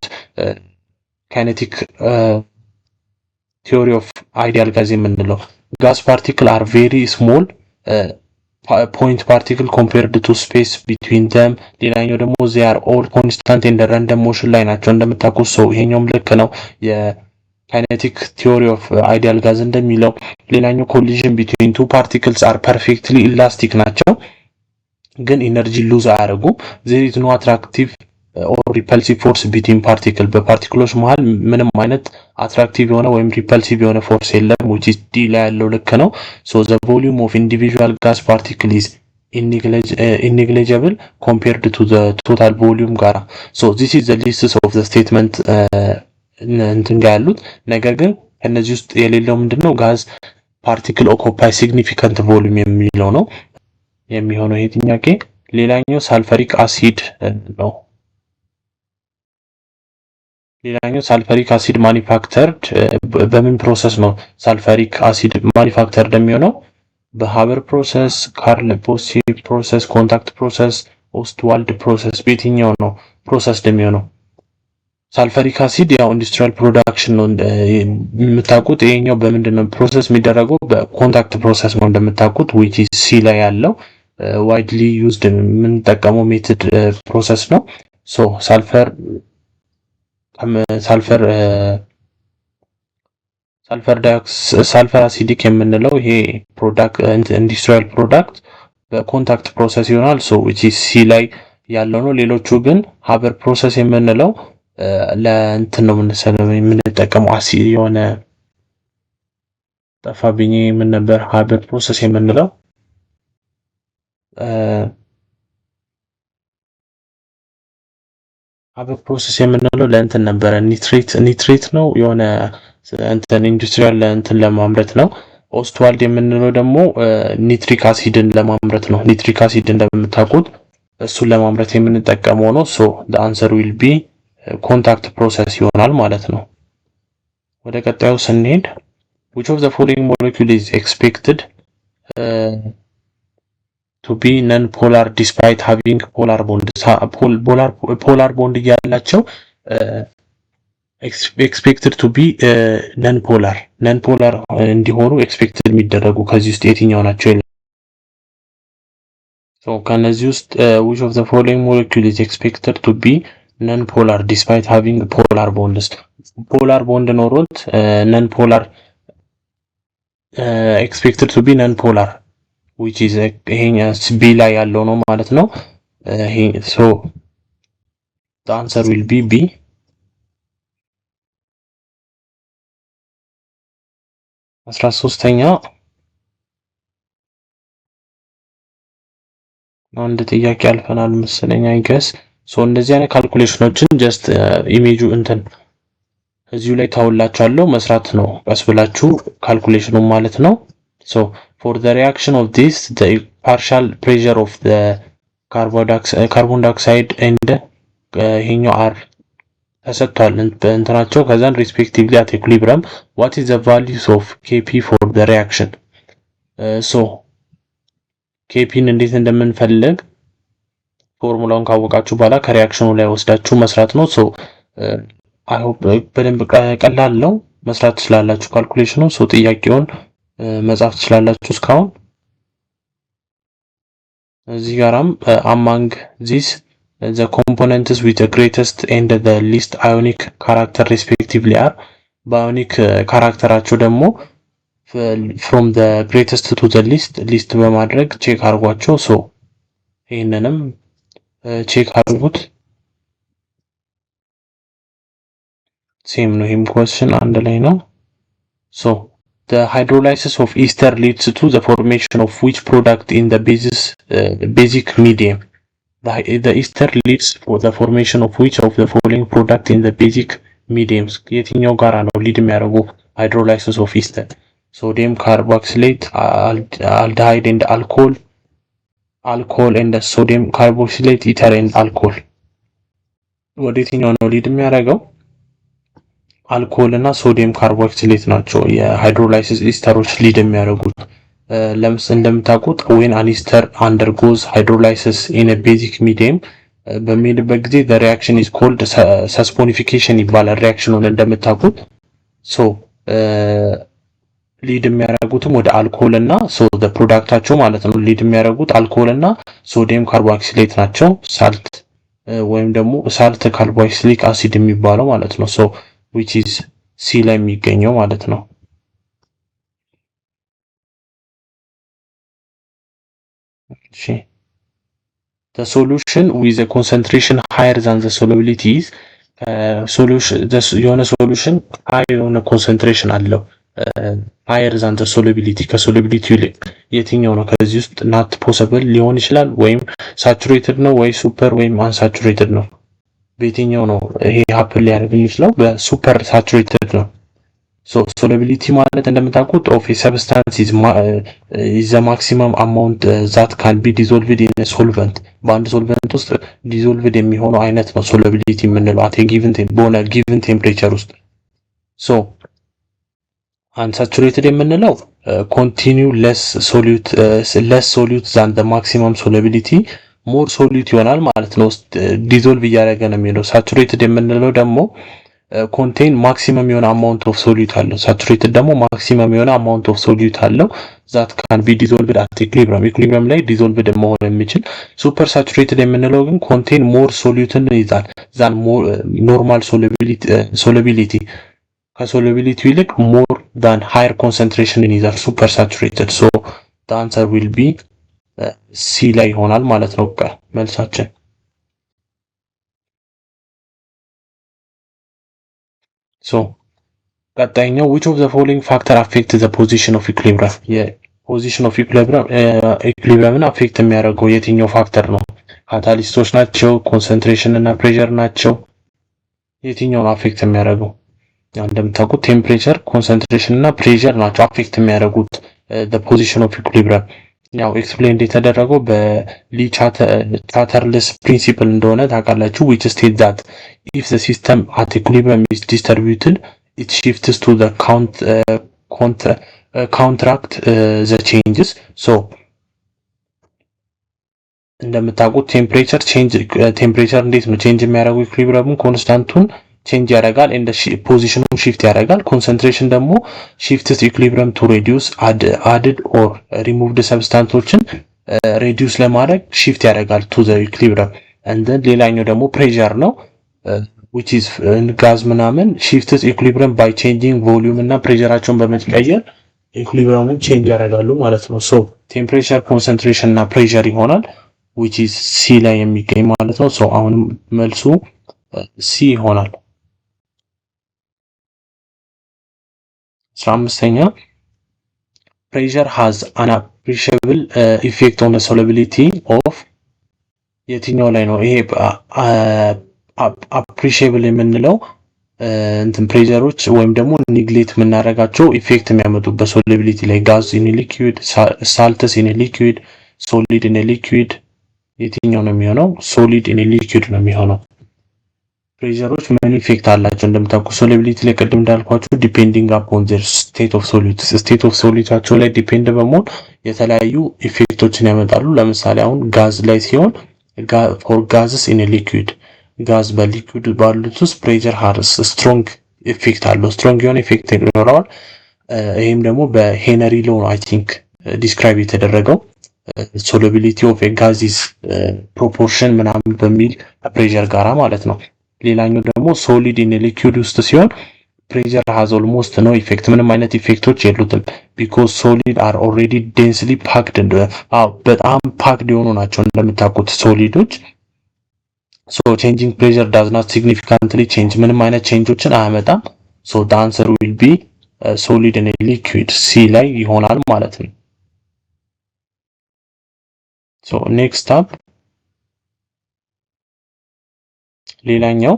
ካይኔቲክ ቲዮሪ ኦፍ አይዲያል ጋዝ የምንለው ጋስ ፓርቲክል አር ቬሪ ስሞል ፖይንት ፓርቲክል ኮምፔርድ ቱ ስፔስ ቢትዊን them። ሌላኛው ደግሞ they are all constant in the random motion ላይ ናቸው እንደምታውቁት። ሰው ይሄኛውም ልክ ነው የካይኔቲክ ቲዮሪ ኦፍ አይዲያል ጋዝ እንደሚለው። ሌላኛው ኮሊዥን ቢትዊን ቱ ፓርቲክልስ አር ፐርፌክትሊ ኢላስቲክ ናቸው ግን ኢነርጂ ሉዝ አያደርጉም። there is no attractive or repulsive force between particle በፓርቲክሎች መሃል ምንም አይነት አትራክቲቭ የሆነ ወይም ሪፐልሲቭ የሆነ ፎርስ የለም which is D ላይ ያለው ልክ ነው። so the volume of individual gas particle is negligible compared to the total volume ጋራ so this is the list of the statement እንትን ጋር ያሉት። ነገር ግን ከነዚህ ውስጥ የሌለው ምንድነው ጋዝ ፓርቲክል ኦኩፓይ ሲግኒፊካንት ቮሊዩም የሚለው ነው የሚሆነው ይሄ ጥያቄ። ሌላኛው ሳልፈሪክ አሲድ ነው። ሌላኛው ሳልፈሪክ አሲድ ማኒፋክቸርድ በምን ፕሮሰስ ነው ሳልፈሪክ አሲድ ማኒፋክቸርድ የሚሆነው? በሃበር ፕሮሰስ፣ ካርል ቦሲቭ ፕሮሰስ፣ ኮንታክት ፕሮሰስ፣ ኦስትዋልድ ፕሮሰስ በየትኛው ነው ፕሮሰስ የሚሆነው? ሳልፈሪክ አሲድ ያው ኢንዱስትሪያል ፕሮዳክሽን ነው የምታውቁት። ይሄኛው በምንድነው ፕሮሰስ የሚደረገው? በኮንታክት ፕሮሰስ ነው እንደምታውቁት which is C ላይ ያለው widely used የምንጠቀመው ሜተድ ፕሮሰስ ነው። so ሳልፈር አሲዲክ የምንለው ይሄ ፕሮዳክት ኢንዱስትሪያል ፕሮዳክት በኮንታክት ፕሮሰስ ይሆናል so which is C ላይ ያለው ነው። ሌሎቹ ግን ሃበር ፕሮሰስ የምንለው ለእንትን ነው የምንጠቀመው አሲድ የሆነ ጠፋብኝ ምን ነበር ሃበር ፕሮሰስ የምንለው ሃበር ፕሮሰስ የምንለው ለእንትን ነበር ኒትሬት ነው የሆነ እንትን ኢንዱስትሪያል እንትን ለማምረት ነው። ኦስትዋልድ የምንለው ደግሞ ኒትሪክ አሲድን ለማምረት ነው። ኒትሪክ አሲድ እንደምታውቁት እሱን ለማምረት የምንጠቀመው ነው so the answer will be ኮንታክት ፕሮሰስ ይሆናል ማለት ነው። ወደ ቀጣዩ ስንሄድ which of the following molecule is expected to be non-polar despite having polar bond? polar bond ያላቸው expected to be non-polar እንዲሆኑ expected የሚደረጉ ከዚህ ውስጥ የትኛው ናቸው? so ከነዚህ ውስጥ which of the following molecule is expected to be non-polar despite having polar bonds? polar bond ኖሮት non-polar expected to be non-polar which is ይሄኛው B ላይ ያለው ነው ማለት ነው። so the answer will be B. 13ኛ አንድ ጥያቄ አልፈናል መሰለኝ አይገስ so እንደዚህ አይነት ካልኩሌሽኖችን just ኢሜጁ እንትን እዚሁ ላይ ታውላችኋለሁ መስራት ነው ቀስ ብላችሁ ካልኩሌሽኑ ማለት ነው። so for the reaction of this the partial pressure of the carbon dioxide and ይሄኛው R ተሰጥቷል እንትናቸው ከዛን respectively at equilibrium what is the values of Kp for the reaction? so Kp እንዴት እንደምንፈልግ ፎርሙላውን ካወቃችሁ በኋላ ከሪአክሽኑ ላይ ወስዳችሁ መስራት ነው። so I hope በደንብ ቀላል ነው መስራት ትችላላችሁ ካልኩሌሽኑ። so ጥያቄውን መጻፍ ትችላላችሁ እስካሁን እዚህ ጋርም among these the components with the greatest and the least ionic character respectively are ionic ካራክተራቸው ደግሞ from the greatest to the least በማድረግ ቼክ አድርጓቸው። so ይሄንንም ቼክ አድርጉት ሴም ነው ይሄም question አንድ ላይ ነው። so the hydrolysis of ester leads to the formation of which product in the basic medium? the ester leads for the formation of which of the following product in the basic mediums? የትኛው ጋራ ነው ሊድ የሚያደርገው hydrolysis of ester? sodium carboxylate, aldehyde and alcohol and sodium carboxylate, ether and alcohol. ወደየትኛው ነው ሊድ የሚያደርገው? አልኮል እና ሶዲየም ካርቦክሲሌት ናቸው የሃይድሮላይሲስ ኢስተሮች ሊድ የሚያደርጉት። ለምሳሌ እንደምታውቁት when an ester undergoes hydrolysis in a basic medium በሚሄድበት ጊዜ the reaction is called saponification ይባላል ሪአክሽኑን እንደምታውቁት። so ሊድ የሚያደርጉትም ወደ አልኮል እና so the ፕሮዳክታቸው ማለት ነው ሊድ የሚያደርጉት አልኮል እና ሶዲየም ካርቦክሲሌት ናቸው። ሳልት ወይም ደግሞ ሳልት ካርቦክሲሊክ አሲድ የሚባለው ማለት ነው። so which is C ላይ የሚገኘው ማለት ነው። እሺ the solution with a concentration higher than the solubility is የሆነ ሶሉሽን ሃይ የሆነ ኮንሰንትሬሽን አለው higher than the solubility ከሶሉቢሊቲ ይልቅ የትኛው ነው ከዚህ ውስጥ not possible ሊሆን ይችላል ወይም saturated ነው ወይ ሱፐር ወይም unsaturated ነው? በየትኛው ነው ይሄ happen ሊያደርግ የሚችለው? በሱፐር ሳቹሬትድ ነው። so solubility ማለት እንደምታውቁት of a substance is the maximum amount that can be dissolved in a solvent በአንድ ሶልቨንት ውስጥ dissolved የሚሆነው አይነት ነው solubility የምንለው at a given temperature ውስጥ። so unsaturated የምንለው continue less solute than the maximum solubility more solute ይሆናል ማለት ነው dissolve እያደረገ ነው የሚለው። saturated የምንለው ደግሞ contain maximum የሆነ amount of solute አለው saturated ደግሞ maximum የሆነ amount of solute አለው that can be dissolved at equilibrium ላይ dissolved መሆን የሚችል። super saturated የምንለው ግን contain more solute ይዛል than more normal solubility ከsolubility ይልቅ more than higher concentration ይዛል super saturated. so the answer will be C ላይ ይሆናል ማለት ነው መልሳችን። so ቀጣይኛው which of the following factor affect the position of equilibrium? የፖዚሽን ኦፍ ኢኩሊብሪየምን አፌክት የሚያደርገው የትኛው ፋክተር ነው? ካታሊስቶች ናቸው? ኮንሰንትሬሽን እና ፕሬሸር ናቸው? የትኛው አፌክት የሚያደርገው? እንደምታውቁት ቴምፕሬቸር፣ ኮንሰንትሬሽን እና ፕሬሸር ናቸው አፌክት የሚያደርጉት the position of equilibrium። ያው ኤክስፕሌን የተደረገው በሊ ቻተርለስ ፕሪንሲፕል እንደሆነ ታውቃላችሁ which states that if the system at equilibrium is distributed it shifts to the counteract the changes. so እንደምታውቁት ቴምፕሬቸር እንዴት ነው ቼንጅ የሚያደርገው ኢኩሊብሪየሙን ኮንስታንቱን ቼንጅ ያደርጋል እንደ ፖዚሽኑን ሺፍት ያደርጋል። ኮንሰንትሬሽን ደግሞ ሺፍትስ ኢኩሊብሪየም ቱ ሪዲዩስ አድድ ኦር ሪሙቭድ ሰብስታንሶችን ሪዲዩስ ለማድረግ ሺፍት ያደርጋል ቱ ዘ ኢኩሊብሪየም። and then ሌላኛው ደግሞ ፕሬሸር ነው which is ጋዝ ምናምን ሺፍትስ ኢኩሊብሪየም ባይ ቼንጂንግ ቮሊዩም እና ፕሬሸራቸውን በመቀየር ኢኩሊብሪየሙን ቼንጅ ያደርጋሉ ማለት ነው። ሶ ቴምፕሬቸር ኮንሰንትሬሽን እና ፕሬሸር ይሆናል which is ሲ ላይ የሚገኝ ማለት ነው። ሶ አሁንም መልሱ ሲ ይሆናል። 15ኛ pressure has an appreciable effect on the solubility of የትኛው ላይ ነው ይሄ appreciable የምንለው እንትን ፕሬሸሮች ወይም ደግሞ ኒግሌክት የምናደርጋቸው ኢፌክት የሚያመጡበት ሶሉቢሊቲ ላይ ጋዝ ኢን ሊኩዊድ ሳልትስ ኢን ሊኩዊድ ሶሊድ ኢን ሊኩዊድ የትኛው ነው የሚሆነው? ሶሊድ ኢን ሊኩዊድ ነው የሚሆነው። ፕሬሸሮች ምን ኢፌክት አላቸው? እንደምታውቁ ሶሉቢሊቲ ላይ ቅድም እንዳልኳችሁ ዲፔንዲንግ አፖን ዘር ስቴት ኦፍ ሶሊዳቸው ላይ ዲፔንድ በመሆን የተለያዩ ኢፌክቶችን ያመጣሉ። ለምሳሌ አሁን ጋዝ ላይ ሲሆን ፎር ጋዝስ ኢን ሊኩዊድ ጋዝ በሊኩዊድ ባሉት ውስጥ ፕሬሸር ሃርስ ስትሮንግ ኢፌክት አለው። ስትሮንግ የሆነ ኢፌክት ይኖረዋል። ይሄም ደግሞ በሄነሪ ሎ አይ ቲንክ ዲስክራይብ የተደረገው ሶሉቢሊቲ ኦፍ ኤ ጋዝ ኢዝ ፕሮፖርሽን ምናምን በሚል ፕሬሸር ጋራ ማለት ነው። ሌላኛው ደግሞ ሶሊድ ኢን ሊኩዊድ ውስጥ ሲሆን ፕሬሸር ሃዝ ኦልሞስት ኖ ኢፌክት ምንም አይነት ኢፌክቶች የሉትም። ቢኮዝ ሶሊድ አር ኦልሬዲ ዴንስሊ ፓክድ በጣም ፓክድ የሆኑ ናቸው እንደምታውቁት ሶሊዶች። ሶ ቼንጂንግ ፕሬሸር ዳዝ ናት ሲግኒፊካንትሊ ቼንጅ ምንም አይነት ቼንጆችን አያመጣም። ሶ the answer will be solid in a liquid ሲ ላይ ይሆናል ማለት ነው። ሶ ኔክስት አፕ ሌላኛው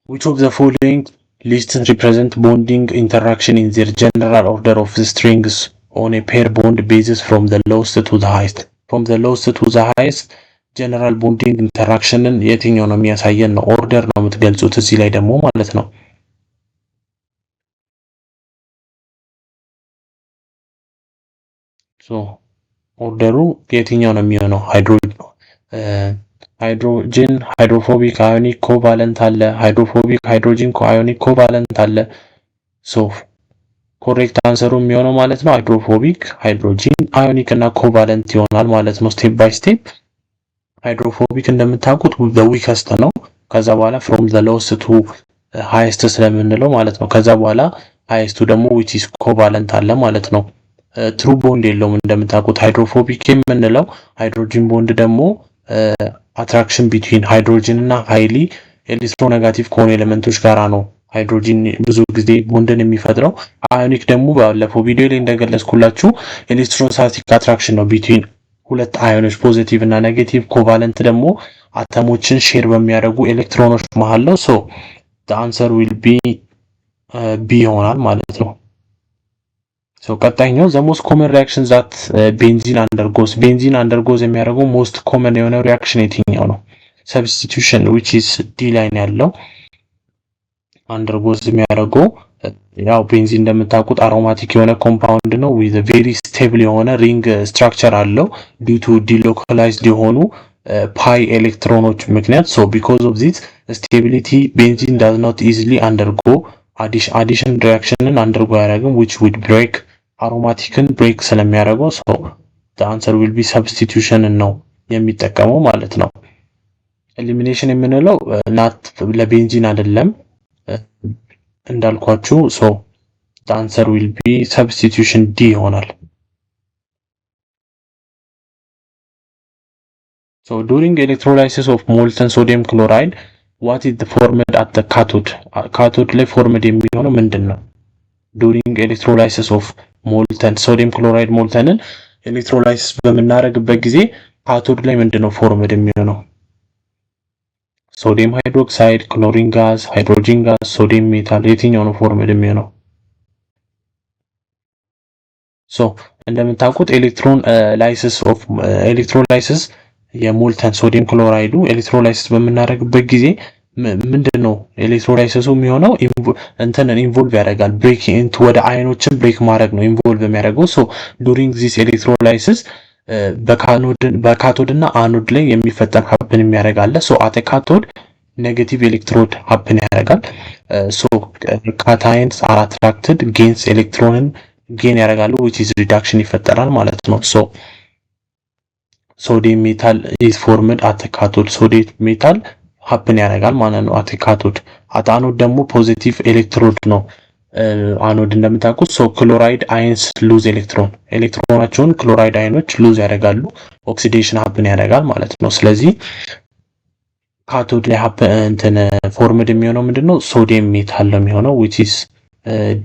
which of the following lists represent bonding interaction in their general order of the strings on a pair bond basis from the lowest to the highest ጀነራል ቦንዲንግ ኢንተራክሽንን የትኛው ነው የሚያሳየን ነው? ኦርደር ነው የምትገልጹት እዚህ ላይ ደግሞ ማለት ነው። ሶ ኦርደሩ የትኛው ነው የሚሆነው? ሃይድሮጅን ሃይድሮፎቢክ አዮኒክ ኮቫለንት አለ። ሃይድሮፎቢክ ሃይድሮጅን አዮኒክ ኮቫለንት አለ። ሶ ኮሬክት አንሰሩ የሚሆነው ማለት ነው ሃይድሮፎቢክ ሃይድሮጅን አዮኒክ እና ኮቫለንት ይሆናል ማለት ነው። ስቴፕ ባይ ስቴፕ ሃይድሮፎቢክ እንደምታውቁት በዊከስት ነው። ከዛ በኋላ ፍሮም ዘ ሎውስት ቱ ሃይስት ስለምንለው ማለት ነው። ከዛ በኋላ ሃይስቱ ደግሞ ዊች ኢዝ ኮቫለንት አለ ማለት ነው። ትሩ ቦንድ የለውም እንደምታውቁት ሃይድሮፎቢክ የምንለው። ሃይድሮጅን ቦንድ ደግሞ አትራክሽን ቢትዊን ሃይድሮጅን እና ሃይሊ ኤሌክትሮኔጋቲቭ ከሆኑ ኤሌመንቶች ጋራ ነው ሃይድሮጅን ብዙ ጊዜ ቦንድን የሚፈጥረው። አዮኒክ ደግሞ ባለፈው ቪዲዮ ላይ እንደገለጽኩላችሁ ኤሌክትሮስታቲክ አትራክሽን ነው ቢትዊን ሁለት አዮኖች ፖዚቲቭ እና ኔጌቲቭ። ኮቫለንት ደግሞ አተሞችን ሼር በሚያደርጉ ኤሌክትሮኖች መሃል ነው። ሶ the answer will be B ይሆናል ማለት ነው። ሶ ቀጣይኛው the most common reaction that benzene undergoes የሚያደርገው most common የሆነ ሪአክሽን የትኛው ነው? substitution which is D ላይ ያለው undergoes የሚያደርገው ያው ቤንዚን እንደምታውቁት አሮማቲክ የሆነ ኮምፓውንድ ነው with a very stable የሆነ ሪንግ ስትራክቸር አለው due to delocalized የሆኑ ፓይ ኤሌክትሮኖች ምክንያት። so because of this stability benzene does not easily undergo addition reactionን undergo ያደርግም which would break አሮማቲክን break ስለሚያደርገው so the answer will be substitution ነው የሚጠቀመው ማለት ነው። elimination የምንለው ናት ለቤንዚን አይደለም እንዳልኳችሁ so the answer will be substitution D ይሆናል። so during electrolysis of molten sodium chloride what is the formed at the cathode ላይ formed የሚሆነው ምንድነው? during electrolysis of molten sodium chloride ሞልተንን ኤሌክትሮላይሲስ በምናደርግበት ጊዜ ካቶድ ላይ ምንድነው formed የሚሆነው? ሶዲየም ሃይድሮክሳይድ፣ ክሎሪን ጋዝ፣ ሃይድሮጂን ጋዝ፣ ሶዲየም ሜታል የትኛው ነው ፎርምድ የሚሆነው? ሶ እንደምታውቁት ኤሌክትሮላይሲስ የሞልተን ሶዲየም ክሎራይዱ ኤሌክትሮላይሲስ በምናደርግበት ጊዜ ምንድነው ኤሌክትሮላይሲሱ የሚሆነው ኢንቮልቭ ያደርጋል ብሬክ ኢንቱ ወደ አዮኖችን ብሬክ ማድረግ ነው ኢንቮልቭ የሚያደርገው። ሶ ዱሪንግ ዚስ ኤሌክትሮላይሲስ በካቶድ እና አኖድ ላይ የሚፈጠር ሀፕን የሚያደርጋለ። ሶ አት ካቶድ ኔጌቲቭ ኤሌክትሮድ ሀፕን ያደርጋል። ሶ ካታይንስ አር አትራክትድ ጌንስ ኤሌክትሮንን ጌን ያደርጋሉ which is reduction ይፈጠራል ማለት ነው። ሶ ሶዲየም ሜታል is formed at cathode ሶዲየም ሜታል ሀፕን ያደርጋል ማለት ነው አት ካቶድ። አት አኖድ ደግሞ ፖዚቲቭ ኤሌክትሮድ ነው አኖድ እንደምታውቁት። ሶ ክሎራይድ አይንስ ሉዝ ኤሌክትሮናቸውን ክሎራይድ አይኖች ሉዝ ያደርጋሉ ኦክሲዴሽን ሀፕን ያደርጋል ማለት ነው። ስለዚህ ካቶድ ላይ ፎርምድ የሚሆነው ምንድነው ሶዲየም ሜታል ነው የሚሆነው which is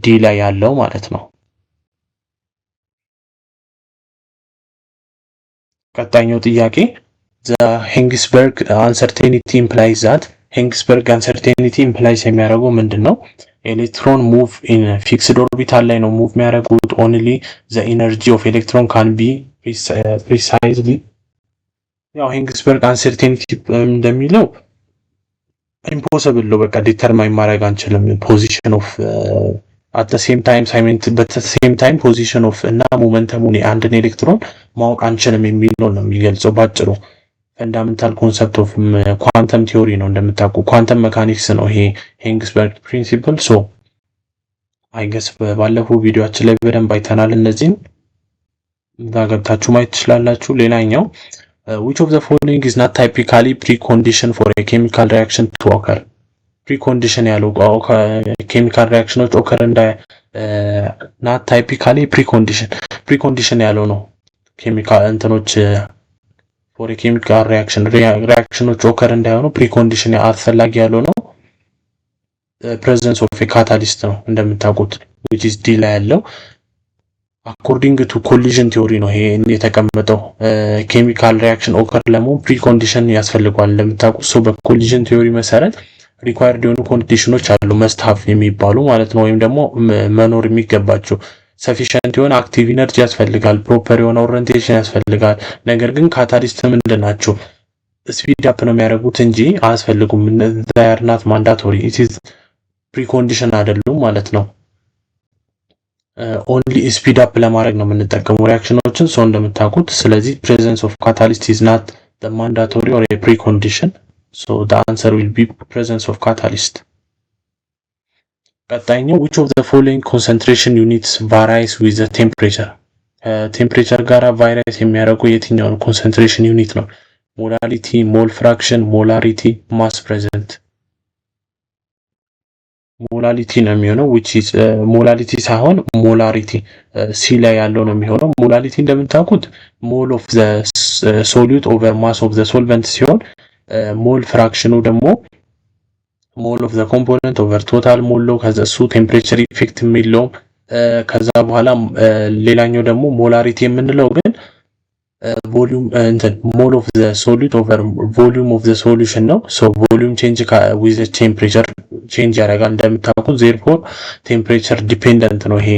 ዲ ላይ ያለው ማለት ነው። ቀጣይኛው ጥያቄ the Higgsburg uncertainty implies that Higgsburg uncertainty implies የሚያደርገው ምንድነው ኤሌክትሮን ሙቭ ኢን ፊክስድ ኦርቢታል ላይ ነው ሙቭ የሚያደርጉት only the energy of electron can be precisely ያው Higgsburg uncertainty እንደሚለው ኢምፖሲብል ነው በቃ ዲተርማይን ማድረግ አንችልም ፖዚሽን ኦፍ at the same time position of እና ሞመንተሙን የአንድን ኤሌክትሮን ማወቅ አንችልም የሚለው ነው የሚገልጸው ባጭሩ። ፈንዳሜንታል ኮንሰፕት ኦፍ ኳንተም ቲዮሪ ነው እንደምታውቁ ኳንተም ሜካኒክስ ነው ይሄ ሂግስበርግ ፕሪንሲፕል። ሶ አይ ገስ ባለፈው ቪዲዮአችን ላይ በደንብ አይተናል እነዚህን ገብታችሁ ማየት ትችላላችሁ። ሌላኛው which of the following is not typically precondition for a chemical reaction to occur precondition ያለው ኬሚካል ሪአክሽኖች ኦከር እንደ not typically precondition ያለው ነው ኬሚካል እንትኖች for a chemical reaction reactionዎች ኦከር እንዳይሆኑ precondition አስፈላጊ ያለው ነው presence of a catalyst ነው እንደምታውቁት which is D ላይ ያለው according to collision theory ነው ይሄ የተቀመጠው ኬሚካል ሪአክሽን ኦከር ለመሆን precondition ያስፈልጋል እንደምታውቁት። ሶ በኮሊዥን ቲዮሪ መሰረት ሪኳየርድ የሆኑ ኮንዲሽኖች አሉ መስት ሃቭ የሚባሉ ማለት ነው ወይም ደግሞ መኖር የሚገባቸው ሰፊሽንት የሆነ አክቲቭ ኢነርጂ ያስፈልጋል ፕሮፐር የሆነ ኦሪየንቴሽን ያስፈልጋል። ነገር ግን ካታሊስት ምንድን ናቸው ስፒድ አፕ ነው የሚያደርጉት እንጂ አያስፈልጉም they are not mandatory it is precondition አይደሉም ማለት ነው። only speed up ለማድረግ ነው የምንጠቀመው ሪአክሽኖችን ሰው እንደምታውቁት። ስለዚህ presence of catalyst is not the mandatory or a precondition so the answer will be presence of catalyst. ቀጣይኛው which of the following concentration units varies with the temperature ቴምፕሬቸር ጋራ ቫይረስ የሚያደርገው የትኛው concentration unit ነው? ሞላሪቲ ሞል ፍራክሽን ሞላሪቲ ማስ ፕሬዘንት ሞላሪቲ ነው የሚሆነው which is ሞላሪቲ ሳይሆን ሞላሪቲ ሲ ላይ ያለው ነው የሚሆነው። ሞላሪቲ እንደምታውቁት ሞል ኦፍ ዘ ሶሉት ኦቨር ማስ ኦፍ ዘ ሶልቨንት ሲሆን ሞል ፍራክሽኑ ደግሞ ሞል ኦፍ ዘ ኮምፖነንት ኦቨር ቶታል ሞል ነው። ከዛ እሱ ቴምፕሬቸር ኢፌክት የሚለው ከዛ በኋላ ሌላኛው ደግሞ ሞላሪቲ የምንለው ግን ቮሊዩም ሞል ኦፍ ዘ ሶሉት ኦቨር ቮሊዩም ኦፍ ዘ ሶሉሽን ነው። ሶ ቮሊዩም ቼንጅ ዊዝ ቴምፕሬቸር ቼንጅ ያደርጋል እንደምታውቁት። ዜርፎር ቴምፕሬቸር ዲፔንደንት ነው ይሄ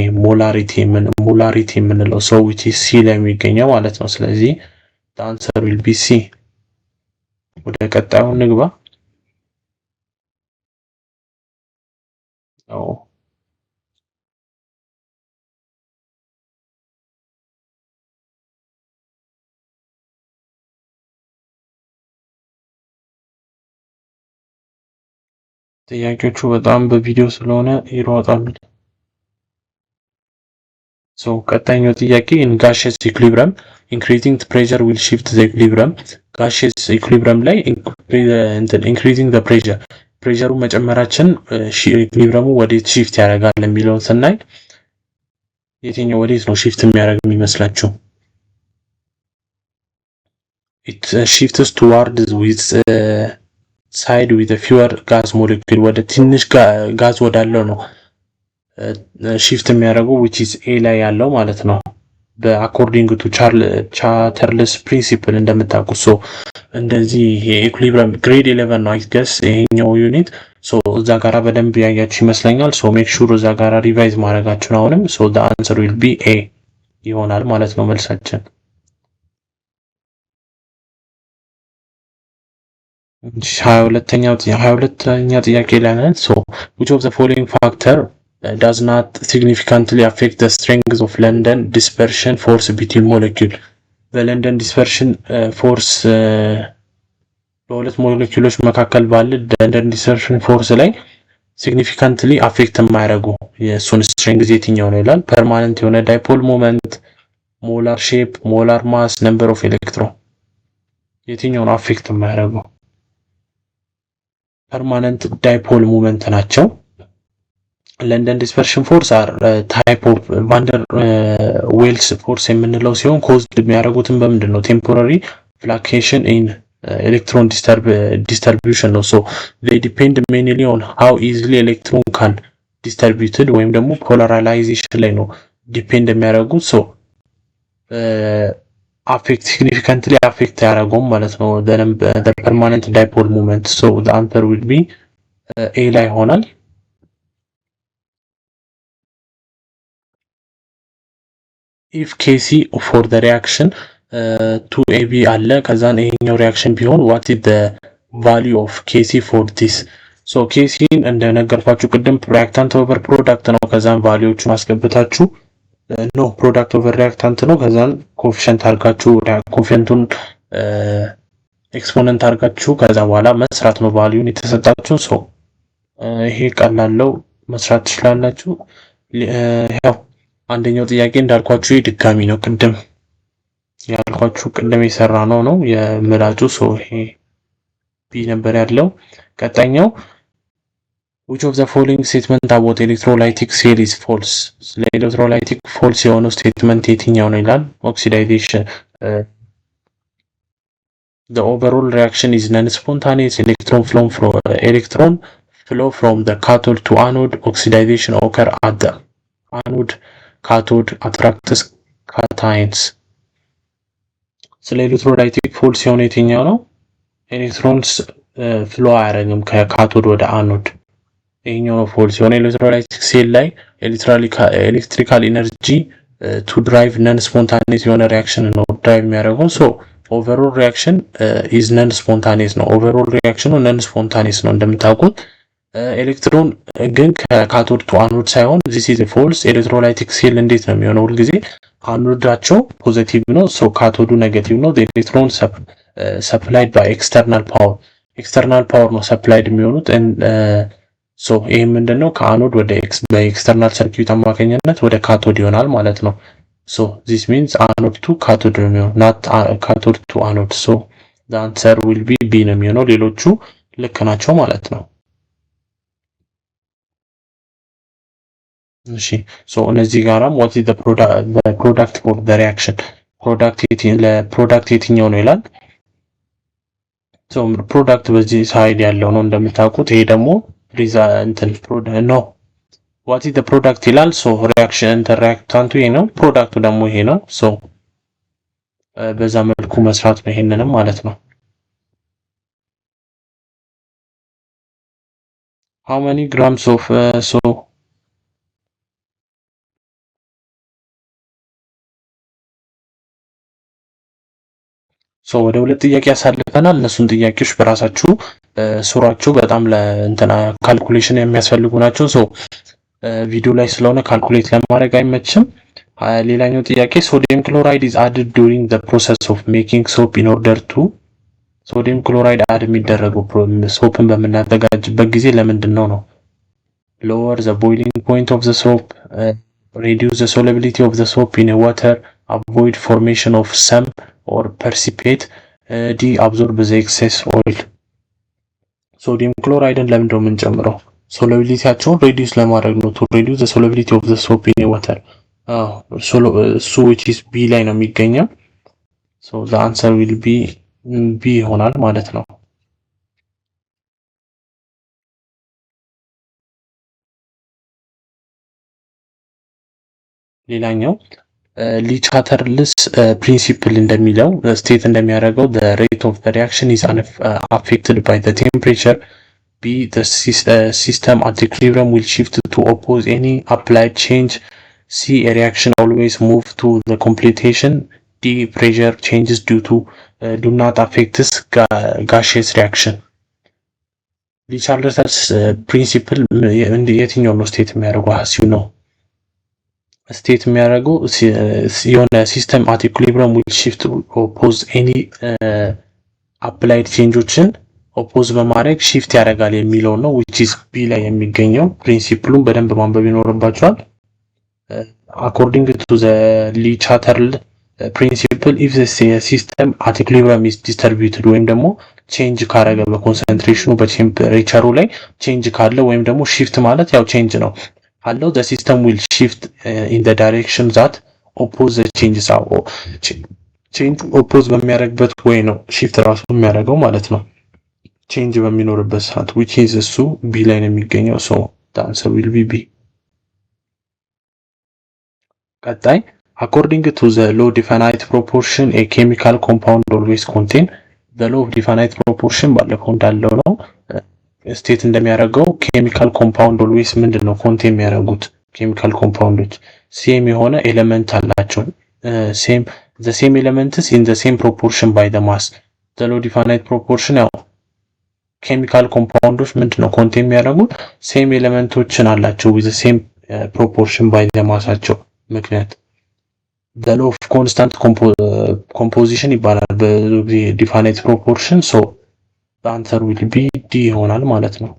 ሞላሪቲ የምንለው ሰው which is ሲ ላይ የሚገኘው ማለት ነው። ስለዚህ the answer will be C። ወደ ቀጣዩ ንግባ። ጥያቄዎቹ በጣም በቪዲዮ ስለሆነ ይሮጣሉ። ሶ ቀጣይኛው ጥያቄ in gaseous equilibrium increasing the pressure will shift the equilibrium gaseous equilibrium ላይ increasing the pressure መጨመራችን ኢኩሊብሪየሙ ወዴት shift ያደርጋል የሚለውን ስናይ የትኛው ወዴት ነው shift የሚያደርግ የሚመስላችሁ? it shifts towards with side with a fewer gas molecule ወደ ትንሽ ጋዝ ወዳለው ነው shift የሚያደርገው which is A ላይ ያለው ማለት ነው በaccording to ቻተርልስ ፕሪንሲፕል እንደምታውቁት። ሶ እንደዚህ የኢኩሊብሪየም ግሬድ 11 ነው I guess ይሄኛው ዩኒት። ሶ እዛ ጋራ በደንብ ያያችሁ ይመስለኛል። ሶ ሜክ ሹር እዛ ጋራ ሪቫይዝ ማድረጋችሁን አሁንም። ሶ the answer will be A ይሆናል ማለት ነው መልሳችን። 22ኛ ጥያቄ ላይ ነን። ሶ which of the following factor does not significantly affect the strength of London dispersion force between molecule? በለንደን ዲስፐርሽን ፎርስ በሁለት ሞለኪውሎች መካከል ባለ ለንደን ዲስፐርሽን ፎርስ ላይ ሲግኒፊካንትሊ አፌክት የማያደርጉ የእሱን ስትሬንግዝ የትኛው ነው ይላል። ፐርማነንት የሆነ ዳይፖል ሞመንት፣ ሞላር ሼፕ፣ ሞላር ማስ፣ ነምበር ኦፍ ኤሌክትሮን የትኛው ነው አፌክት የማያደርጉ? ፐርማነንት ዳይፖል ሞመንት ናቸው። ለንደን ዲስፐርሽን ፎርስ አር ታይፕ ኦፍ ቫንደር ዌልስ ፎርስ የምንለው ሲሆን ኮዝድ የሚያደርጉትን በምንድን ነው? ቴምፖራሪ ፍላክቹዌሽን ኢን ኤሌክትሮን ዲስተርቢዩሽን ነው። ሶ they depend mainly on how easily electron can distributed ወይም ደግሞ ፖላራይዜሽን ላይ ነው ዲፔንድ የሚያደርጉት። ሶ affect significantly affect ያደርገውም ማለት ነው the permanent dipole moment. So the answer will be A ላይ ይሆናል። if Kc for the reaction to AB አለ ከዛን ይሄኛው ሪአክሽን ቢሆን what is the value of Kc for this? so Kc እንደነገርኳችሁ ቅድም ሪአክታንት ኦቨር ፕሮዳክት ነው። ከዛን ቫልዩዎቹን አስገብታችሁ ኖ ፕሮዳክት ኦቨር ሪአክታንት ነው። ከዛን ኮኤፊሺየንት አድርጋችሁ ኮኤፊሺየንቱን ኤክስፖነንት አድርጋችሁ ከዛ በኋላ መስራት ነው ቫልዩን የተሰጣችሁ። ሶ ይሄ ቀላለው መስራት ትችላላችሁ። ያው አንደኛው ጥያቄ እንዳልኳችሁ ድጋሚ ነው ቅድም ያልኳችሁ ቅድም የሰራ ነው የምላጩ። ሶ ይሄ ቢ ነበር ያለው። ቀጣይኛው which of the following statement about electrolytic cell is false? ስለ ኤሌክትሮላይቲክ ፎልስ የሆነው ስቴትመንት የትኛው ነው ይላል። ኦክሲዳይዜሽን the overall reaction is non-spontaneous, electron flow from the cathode to anode, oxidation occur at the anode, cathode attracts cations። ስለ ኤሌክትሮላይቲክ ፎልስ የሆነው የትኛው ነው? ኤሌክትሮንስ ፍሎ አያደርግም ከካቶድ ወደ አኖድ። ይሄኛው ነው ፎልስ የሆነ ኤሌክትሮላይቲክ ሴል ላይ ኤሌክትሪካል ኢነርጂ ቱ ድራይቭ ነን ስፖንታኒየስ የሆነ ሪአክሽን ነው ድራይቭ የሚያደርገው። ሶ ኦቨርኦል ሪአክሽን ኢዝ ነን ስፖንታኒየስ ነው። ኦቨርኦል ሪአክሽኑ ነን ስፖንታኒየስ ነው እንደምታውቁት። ኤሌክትሮን ግን ከካቶድ ቱ አኖድ ሳይሆን ዚስ ኢዝ ፎልስ። ኤሌክትሮላይቲክ ሴል እንዴት ነው የሚሆነው? ሁልጊዜ አኖዳቸው ፖዚቲቭ ነው፣ ሶ ካቶዱ ኔጌቲቭ ነው። ኤሌክትሮን ሰፕላይድ ባይ ኤክስተርናል ፓወር ነው ሰፕላይድ የሚሆኑት። ሶ ይሄ ምንድነው ከአኖድ ወደ በኤክስተርናል ሰርኪዩት አማካኝነት ወደ ካቶድ ይሆናል ማለት ነው። ሶ ዚስ ሚንስ አኖድ ቱ ካቶድ ነው የሚሆነው ናት ካቶድ ቱ አኖድ። ሶ the answer will be B ነው የሚሆነው። ሌሎቹ ልክ ናቸው ማለት ነው። እሺ ሶ እነዚህ ጋራም what is the product for the reaction? ለፕሮዳክት የትኛው ነው ይላል። ሶ ፕሮዳክት በዚህ ሳይድ ያለው ነው እንደምታውቁት። ይሄ ደግሞ ኖ what is the product ይላል። ሶ ሪአክሽን ኢንተራክታንቱ ይሄ ነው፣ ፕሮዳክቱ ደግሞ ይሄ ነው። ሶ በዛ መልኩ መስራት ነው ይሄንንም ማለት ነው። how many grams of ሶ ወደ ሁለት ጥያቄ ያሳልፈናል። እነሱን ጥያቄዎች በራሳችሁ ሱራችሁ በጣም ለእንትና ካልኩሌሽን የሚያስፈልጉ ናቸው። ሶ ቪዲዮ ላይ ስለሆነ ካልኩሌት ለማድረግ አይመችም። ሌላኛው ጥያቄ ሶዲየም ክሎራይድ is added during the process of making soap in order to ሶዲየም ክሎራይድ አድ የሚደረገው ሶፕን በምናዘጋጅበት ጊዜ ለምንድን ነው? lower the boiling point of the soap, reduce the solubility of the soap in water, avoid formation of some or precipitate, D absorb the excess oil። ሶዲየም ክሎራይድን ለምንድን ነው የምንጨምረው? ሶሉቢሊቲያቸውን ሬዲዩስ ለማድረግ ነው። to reduce the solubility of the soap in water። እሱ which is B ላይ ነው የሚገኘው። so the answer will be B ይሆናል ማለት ነው። ሌላኛው ሊቻተርልስ ፕሪንሲፕል እንደሚለው ስቴት እንደሚያደርገው the rate of the reaction is affected by the temperature. B the system at equilibrium will shift to oppose any applied change. C, a reaction always move to the completion. D, pressure changes do not affect this gaseous reaction. የቻርልስ ፕሪንሲፕል የትኛው ነው ስቴት የሚያደርገው? ሀሲው ነው ስቴት የሚያደርገው የሆነ ሲስተም አት ኢኩሊብሪየም ዊል ሺፍት ኦፖዝ ኤኒ አፕላይድ ቼንጆችን ኦፖዝ በማድረግ ሺፍት ያደርጋል የሚለው ነው which is B ላይ የሚገኘው። ፕሪንሲፕሉን በደንብ ማንበብ ይኖርባቸዋል። according to the Lee Chatterjee principle if the system at equilibrium is distributed ወይም ደግሞ ቼንጅ ካረገ በኮንሰንትሬሽኑ በቴምፕሬቸሩ ላይ ቼንጅ ካለ ወይም ደግሞ ሺፍት ማለት ያው ቼንጅ ነው ካለው the system will shift in the direction that oppose the changes ቼንጅ ኦፖዝ በሚያደርግበት ወይ ነው ሺፍት ራሱ የሚያደርገው ማለት ነው ቼንጅ በሚኖርበት ሰዓት which is እሱ B ላይ ነው የሚገኘው so the answer will be B። ቀጣይ according to the law of definite proportion a chemical compound always contain the law of definite proportion ባለፈው እንዳለው ነው ስቴት እንደሚያደርገው ኬሚካል ኮምፓውንድ ኦልዌይስ ምንድነው ኮንቴን የሚያደርጉት ኬሚካል ኮምፓውንዶች ሴም የሆነ ኤሌመንት አላቸው ሴም the same elements in the same proportion by the mass the law of definite proportion ያው ኬሚካል ኮምፓውንዶች ምንድነው ኮንቴን የሚያደርጉት ሴም ኤሌመንቶችን አላቸው with the same proportion by the massቸው ምክንያት the law of constant composition ይባላል በዲፋይናይት ፕሮፖርሽን so the answer will be D ይሆናል ማለት ነው።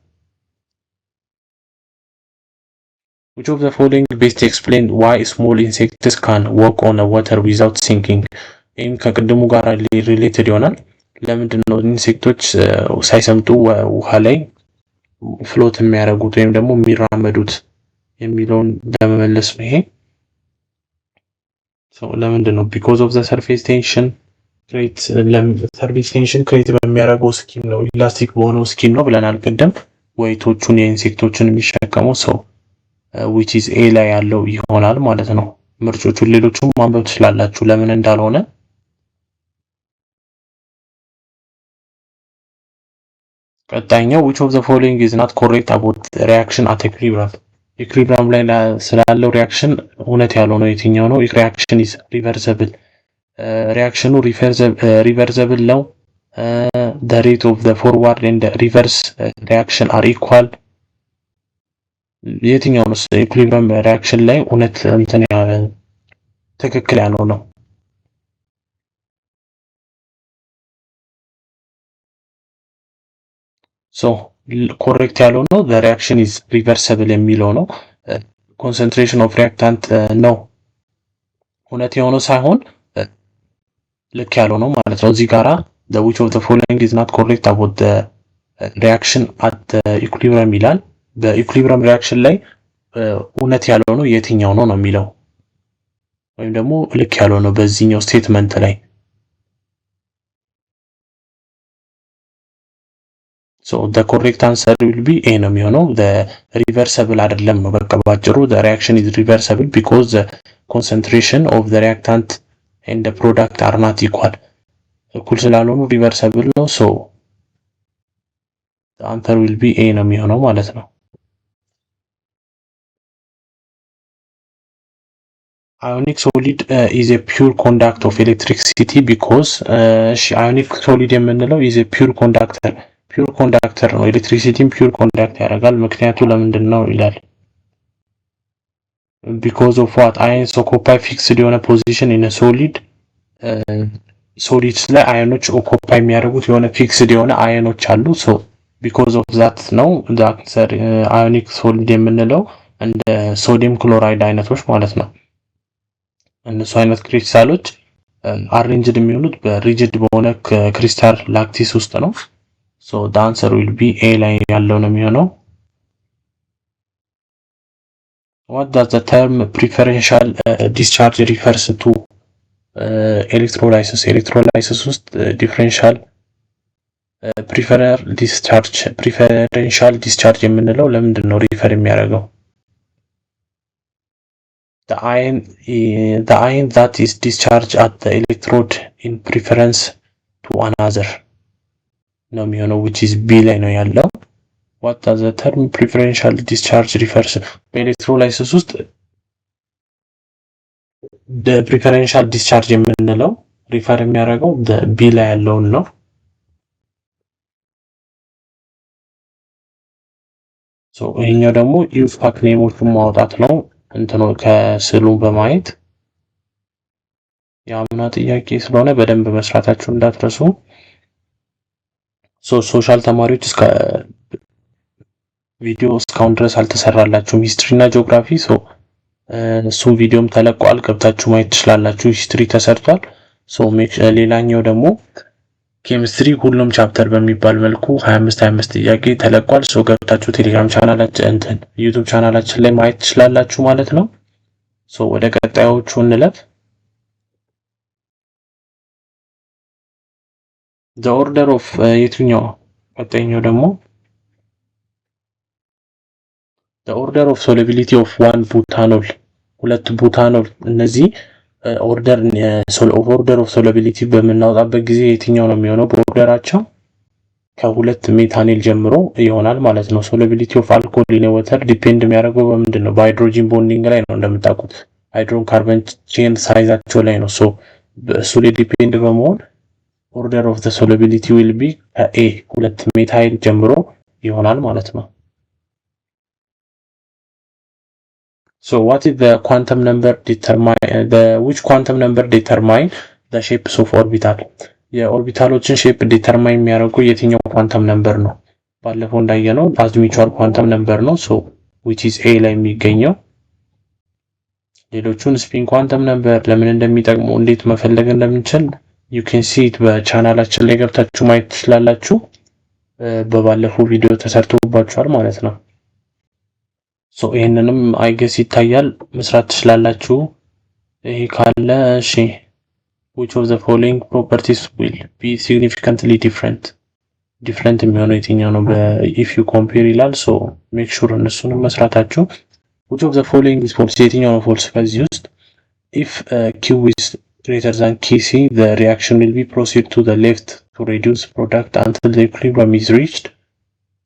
which of the following best explain why small insects can walk on a water without sinking ይህም ከቅድሙ ጋር ሪሌትድ ይሆናል። ለምንድን ነው ኢንሴክቶች ሳይሰምጡ ውሃ ላይ ፍሎት የሚያደርጉት ወይም ደግሞ የሚራመዱት የሚለውን ለመመለስ ነው ይሄ so ለምንድን ነው because of the surface tension create በሚያደርገው ስኪን ነው ኢላስቲክ በሆነው ስኪን ነው ብለናል ቅድም ወይቶቹን የኢንሴክቶችን የሚሸከመው ሰው which is A ላይ ያለው ይሆናል ማለት ነው። ምርጫዎቹን ሌሎቹም ማንበብ ትችላላችሁ ለምን እንዳልሆነ። ቀጣይኛው which of the following is not correct about the reaction at equilibrium ኢኩሊብሪየም ላይ ስላለው ሪአክሽን እውነት ያልሆነው የትኛው ነው? ሪአክሽን is reversible ሪአክሽኑ ሪቨርሰብል ነው the rate of the forward and reverse reaction are equal የትኛው ነው ኢኩሊብሪየም ሪአክሽን ላይ እውነት እንትን ትክክል ያለው ነው? so correct ያለው ነው the reaction is reversible የሚለው ነው concentration of reactant ነው እውነት የሆነው ሳይሆን ልክ ያለው ነው ማለት ነው። እዚህ ጋራ the which of the following is not correct about the reaction at the equilibrium ይላል። በኢኩሊብሪየም ሪአክሽን ላይ እውነት ያለው ነው የትኛው ነው የሚለው ወይም ደግሞ ልክ ያለው ነው በዚህኛው ስቴትመንት ላይ so the correct answer will be A ነው የሚሆነው the reversible አይደለም ነው በቃ ባጭሩ the reaction is reversible because the concentration of the reactant and the product are not equal እኩል ስላልሆኑ reversible ነው so the answer will be A ነው የሚሆነው ማለት ነው። ionic solid is a pure conductor of electricity because ionic solid የምንለው is a pure conductor ፒውር ኮንዳክተር ነው ኤሌክትሪሲቲን ፒውር ኮንዳክት ያደርጋል ምክንያቱ ለምንድን ነው ይላል because of what ions occupy fixed የሆነ position in a solid solids ላይ አዮኖች ኦኩፓይ የሚያደርጉት የሆነ ፊክስድ የሆነ አዮኖች አሉ so because of that ነው the answer ionic solid የምንለው እንደ ሶዲየም ክሎራይድ አይነቶች ማለት ነው እነሱ አይነት ክሪስታሎች አሬንጅድ የሚሆኑት በሪጂድ በሆነ ክሪስታል ላክቲስ ውስጥ ነው so the answer will be A ላይ ያለው ነው የሚሆነው። what does the term preferential discharge refers to electrolysis ውስጥ differential preferential discharge የምንለው ለምንድን ነው ሪፈር የሚያደርገው? the ion that is discharged at the electrode in preference to another ነው የሚሆነው which is B ላይ ነው ያለው what does the term preferential discharge refers በኤሌክትሮላይሲስ ውስጥ ፕሪፈረንሻል ዲስቻርጅ የምንለው ሪፈር የሚያደርገው ቢ ላይ ያለውን ነው። ይሄኛው ደግሞ ዩዝ ፓክ ኔሞቹን ማውጣት ነው። እንትኑ ከስዕሉን በማየት የአምና ጥያቄ ስለሆነ በደንብ መስራታችሁ እንዳትረሱ። ሶሻል ተማሪዎች እስከ ቪዲዮ እስካሁን ድረስ አልተሰራላችሁም ሂስትሪ እና ጂኦግራፊ። እሱም ቪዲዮም ተለቋል፣ ገብታችሁ ማየት ትችላላችሁ። ሂስትሪ ተሰርቷል። ሌላኛው ደግሞ ኬሚስትሪ ሁሉም ቻፕተር በሚባል መልኩ 25 ጥያቄ ተለቋል። ገብታችሁ ቴሌግራም ቻናላችን ዩቲዩብ ቻናላችን ላይ ማየት ትችላላችሁ ማለት ነው። ወደ ቀጣዮቹ እንለፍ። the order of የትኛው ቀጣይኛው ደግሞ the order of solubility of one butanol ሁለት ቡታኖል። እነዚህ order of solubility በምናወጣበት ጊዜ የትኛው ነው የሚሆነው? በኦርደራቸው ከሁለት ሜታኔል ጀምሮ ይሆናል ማለት ነው። solubility of alcohol in water ዲፔንድ የሚያደርገው በምንድን ነው? በሃይድሮጂን ቦንዲንግ ላይ ነው። እንደምታውቁት ሃይድሮን ካርበን ቼን ሳይዛቸው ላይ ነው። እሱ ላይ ዲፔንድ በመሆን order of the solubility will be ከኤ ሁለት ሜታይል ጀምሮ ይሆናል ማለት ነው። what is the quantum number which quantum number determine the shapes of orbital? የኦርቢታሎችን ሼፕ ዲተርማይን የሚያደርገው የትኛው ኳንተም ነምበር ነው? ባለፈው እንዳየነው አዝሚቹዋል ኳንተም ነምበር ነው። which is a ላይ የሚገኘው። ሌሎቹን ስፒን ኳንተም ነምበር ለምን እንደሚጠቅሙ እንዴት መፈለግ እንደምንችል you can see it በቻናላችን ላይ ገብታችሁ ማየት ትችላላችሁ። በባለፈው ቪዲዮ ተሰርቶባችኋል ማለት ነው። ይሄንንም አይገስ ይታያል መስራት ትችላላችሁ። ይሄ ካለ እሺ which of the following properties will be significantly different የሚሆነው የትኛው ነው? if you compare ይላል። make sure እነሱንም መስራታችሁ። which of the following is false? የትኛው ነው false ከዚህ ውስጥ? if q is greater than kc the reaction will be proceed to the left to reduce product until the equilibrium is reached.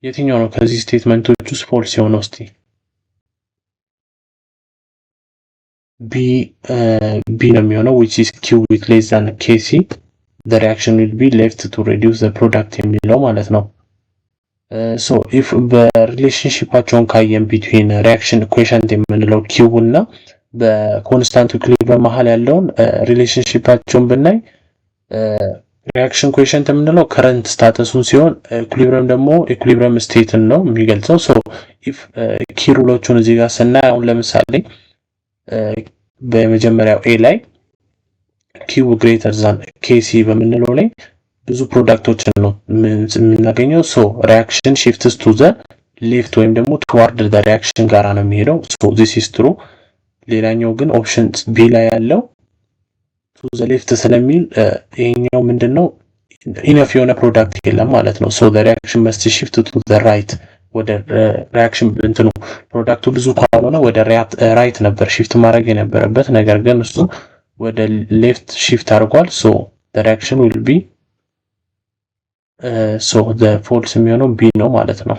የትኛው ነው ከዚህ ስቴትመንቶች ውስጥ false የሆነው? እስቲ B ነው የሚሆነው which is q with less than kc the reaction will be left to reduce the product የሚለው ማለት ነው። if በሪሌሽንሺፓቸውን ካየን between reaction quotient የምንለው q እና በኮንስታንት ኢኩሊብሪየም መሃል ያለውን ሪሌሽንሺፓቸውን ብናይ ሪአክሽን ኮኤፊሺየንት የምንለው ከረንት ስታተሱን ሲሆን ኢኩሊብሪየም ደግሞ ኢኩሊብሪየም ስቴትን ነው የሚገልጸው። if ኪ ሩሎቹን እዚህ ጋር ስናይ አሁን ለምሳሌ በመጀመሪያው ኤ ላይ ኪው ግሬተር ዛን ኬሲ በምንለው ላይ ብዙ ፕሮዳክቶችን ነው የምናገኘው። ሪአክሽን ሺፍትስ ቱ ዘ ሌፍት ወይም ደግሞ ቱዋርድ ዘ ሪአክሽን ጋራ ነው የሚሄደው። this is true። ሌላኛው ግን ኦፕሽን ቢ ላይ ያለው ቱ ዘ ሌፍት ስለሚል ይሄኛው ምንድነው ኢነፍ የሆነ ፕሮዳክት የለም ማለት ነው። the reaction must shift to the right ወደ ሪአክሽን እንትኑ ፕሮዳክቱ ብዙ ካልሆነ ወደ ራይት ነበር ሺፍት ማድረግ የነበረበት፣ ነገር ግን እሱ ወደ ሌፍት ሺፍት አድርጓል። the reaction will be the false የሚሆነው ቢ ነው ማለት ነው።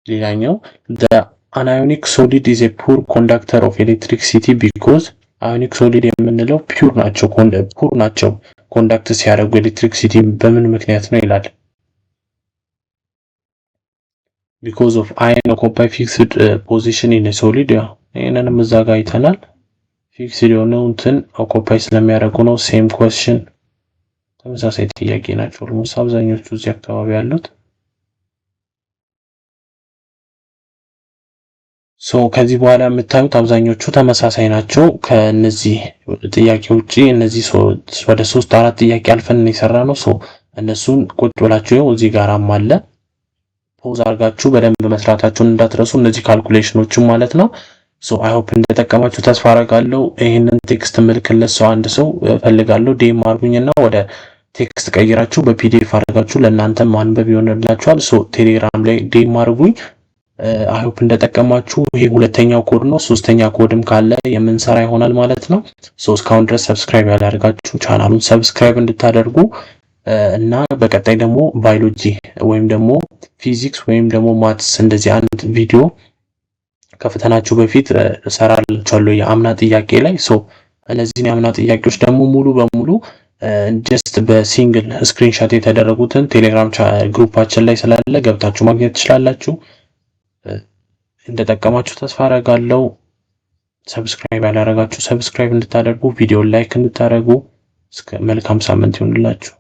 ሌላኛው the anionic solid is a poor conductor of electricity because ionic solid የምንለው ፒውር ናቸው ኮንዳክት ሲያደርጉ ኤሌክትሪክሲቲ በምን ምክንያት ነው ይላል። because of ion occupy fixed position in a solid። ይሄንንም እዛ ጋር አይተናል። ፊክስድ የሆነው እንትን ኦኩፓይ ስለሚያደርጉ ነው። ሴም ኩዌስችን ተመሳሳይ ጥያቄ ናቸው ኦልሞስት አብዛኞቹ እዚህ አካባቢ ያሉት። ከዚህ በኋላ የምታዩት አብዛኞቹ ተመሳሳይ ናቸው። ከነዚህ ጥያቄ ውጪ እነዚህ ወደ 3-4 ጥያቄ አልፈን የሰራነው እነሱን ቁጭ ብላችሁ እዚህ ጋራም አለ ፖዝ አድርጋችሁ በደንብ መስራታችሁን እንዳትረሱ። እነዚህ ካልኩሌሽኖችን ማለት ነው። አይ ሆፕ እንደተጠቀማችሁ ተስፋ አደርጋለሁ። ይሄንን ቴክስት ምልክለት አንድ ሰው ፈልጋለሁ ዲኤም አድርጉኝና ወደ ቴክስት ቀይራችሁ በፒዲኤፍ አድርጋችሁ ለእናንተ ማንበብ ይሆንላችኋል። ቴሌግራም ላይ ዲኤም አድርጉኝ። አይ ሆፕ እንደተጠቀማችሁ። ይሄ ሁለተኛው ኮድ ነው። ሶስተኛ ኮድም ካለ የምንሰራ ይሆናል ማለት ነው። እስካሁን ድረስ ሰብስክራይብ ያላደርጋችሁ ቻናሉን ሰብስክራይብ እንድታደርጉ እና በቀጣይ ደግሞ ባዮሎጂ ወይም ደግሞ ፊዚክስ ወይም ደግሞ ማትስ እንደዚህ አንድ ቪዲዮ ከፈተናችሁ በፊት እሰራላችኋለሁ የአምና ጥያቄ ላይ። እነዚህን የአምና ጥያቄዎች ደግሞ ሙሉ በሙሉ ጀስት በሲንግል ስክሪንሾት የተደረጉትን ቴሌግራም ግሩፓችን ላይ ስላለ ገብታችሁ ማግኘት ትችላላችሁ። እንደጠቀማችሁ ተስፋ አደርጋለሁ። ሰብስክራይብ ያላደረጋችሁ ሰብስክራይብ እንድታደርጉ፣ ቪዲዮ ላይክ እንድታደርጉ። መልካም ሳምንት ይሁንላችሁ።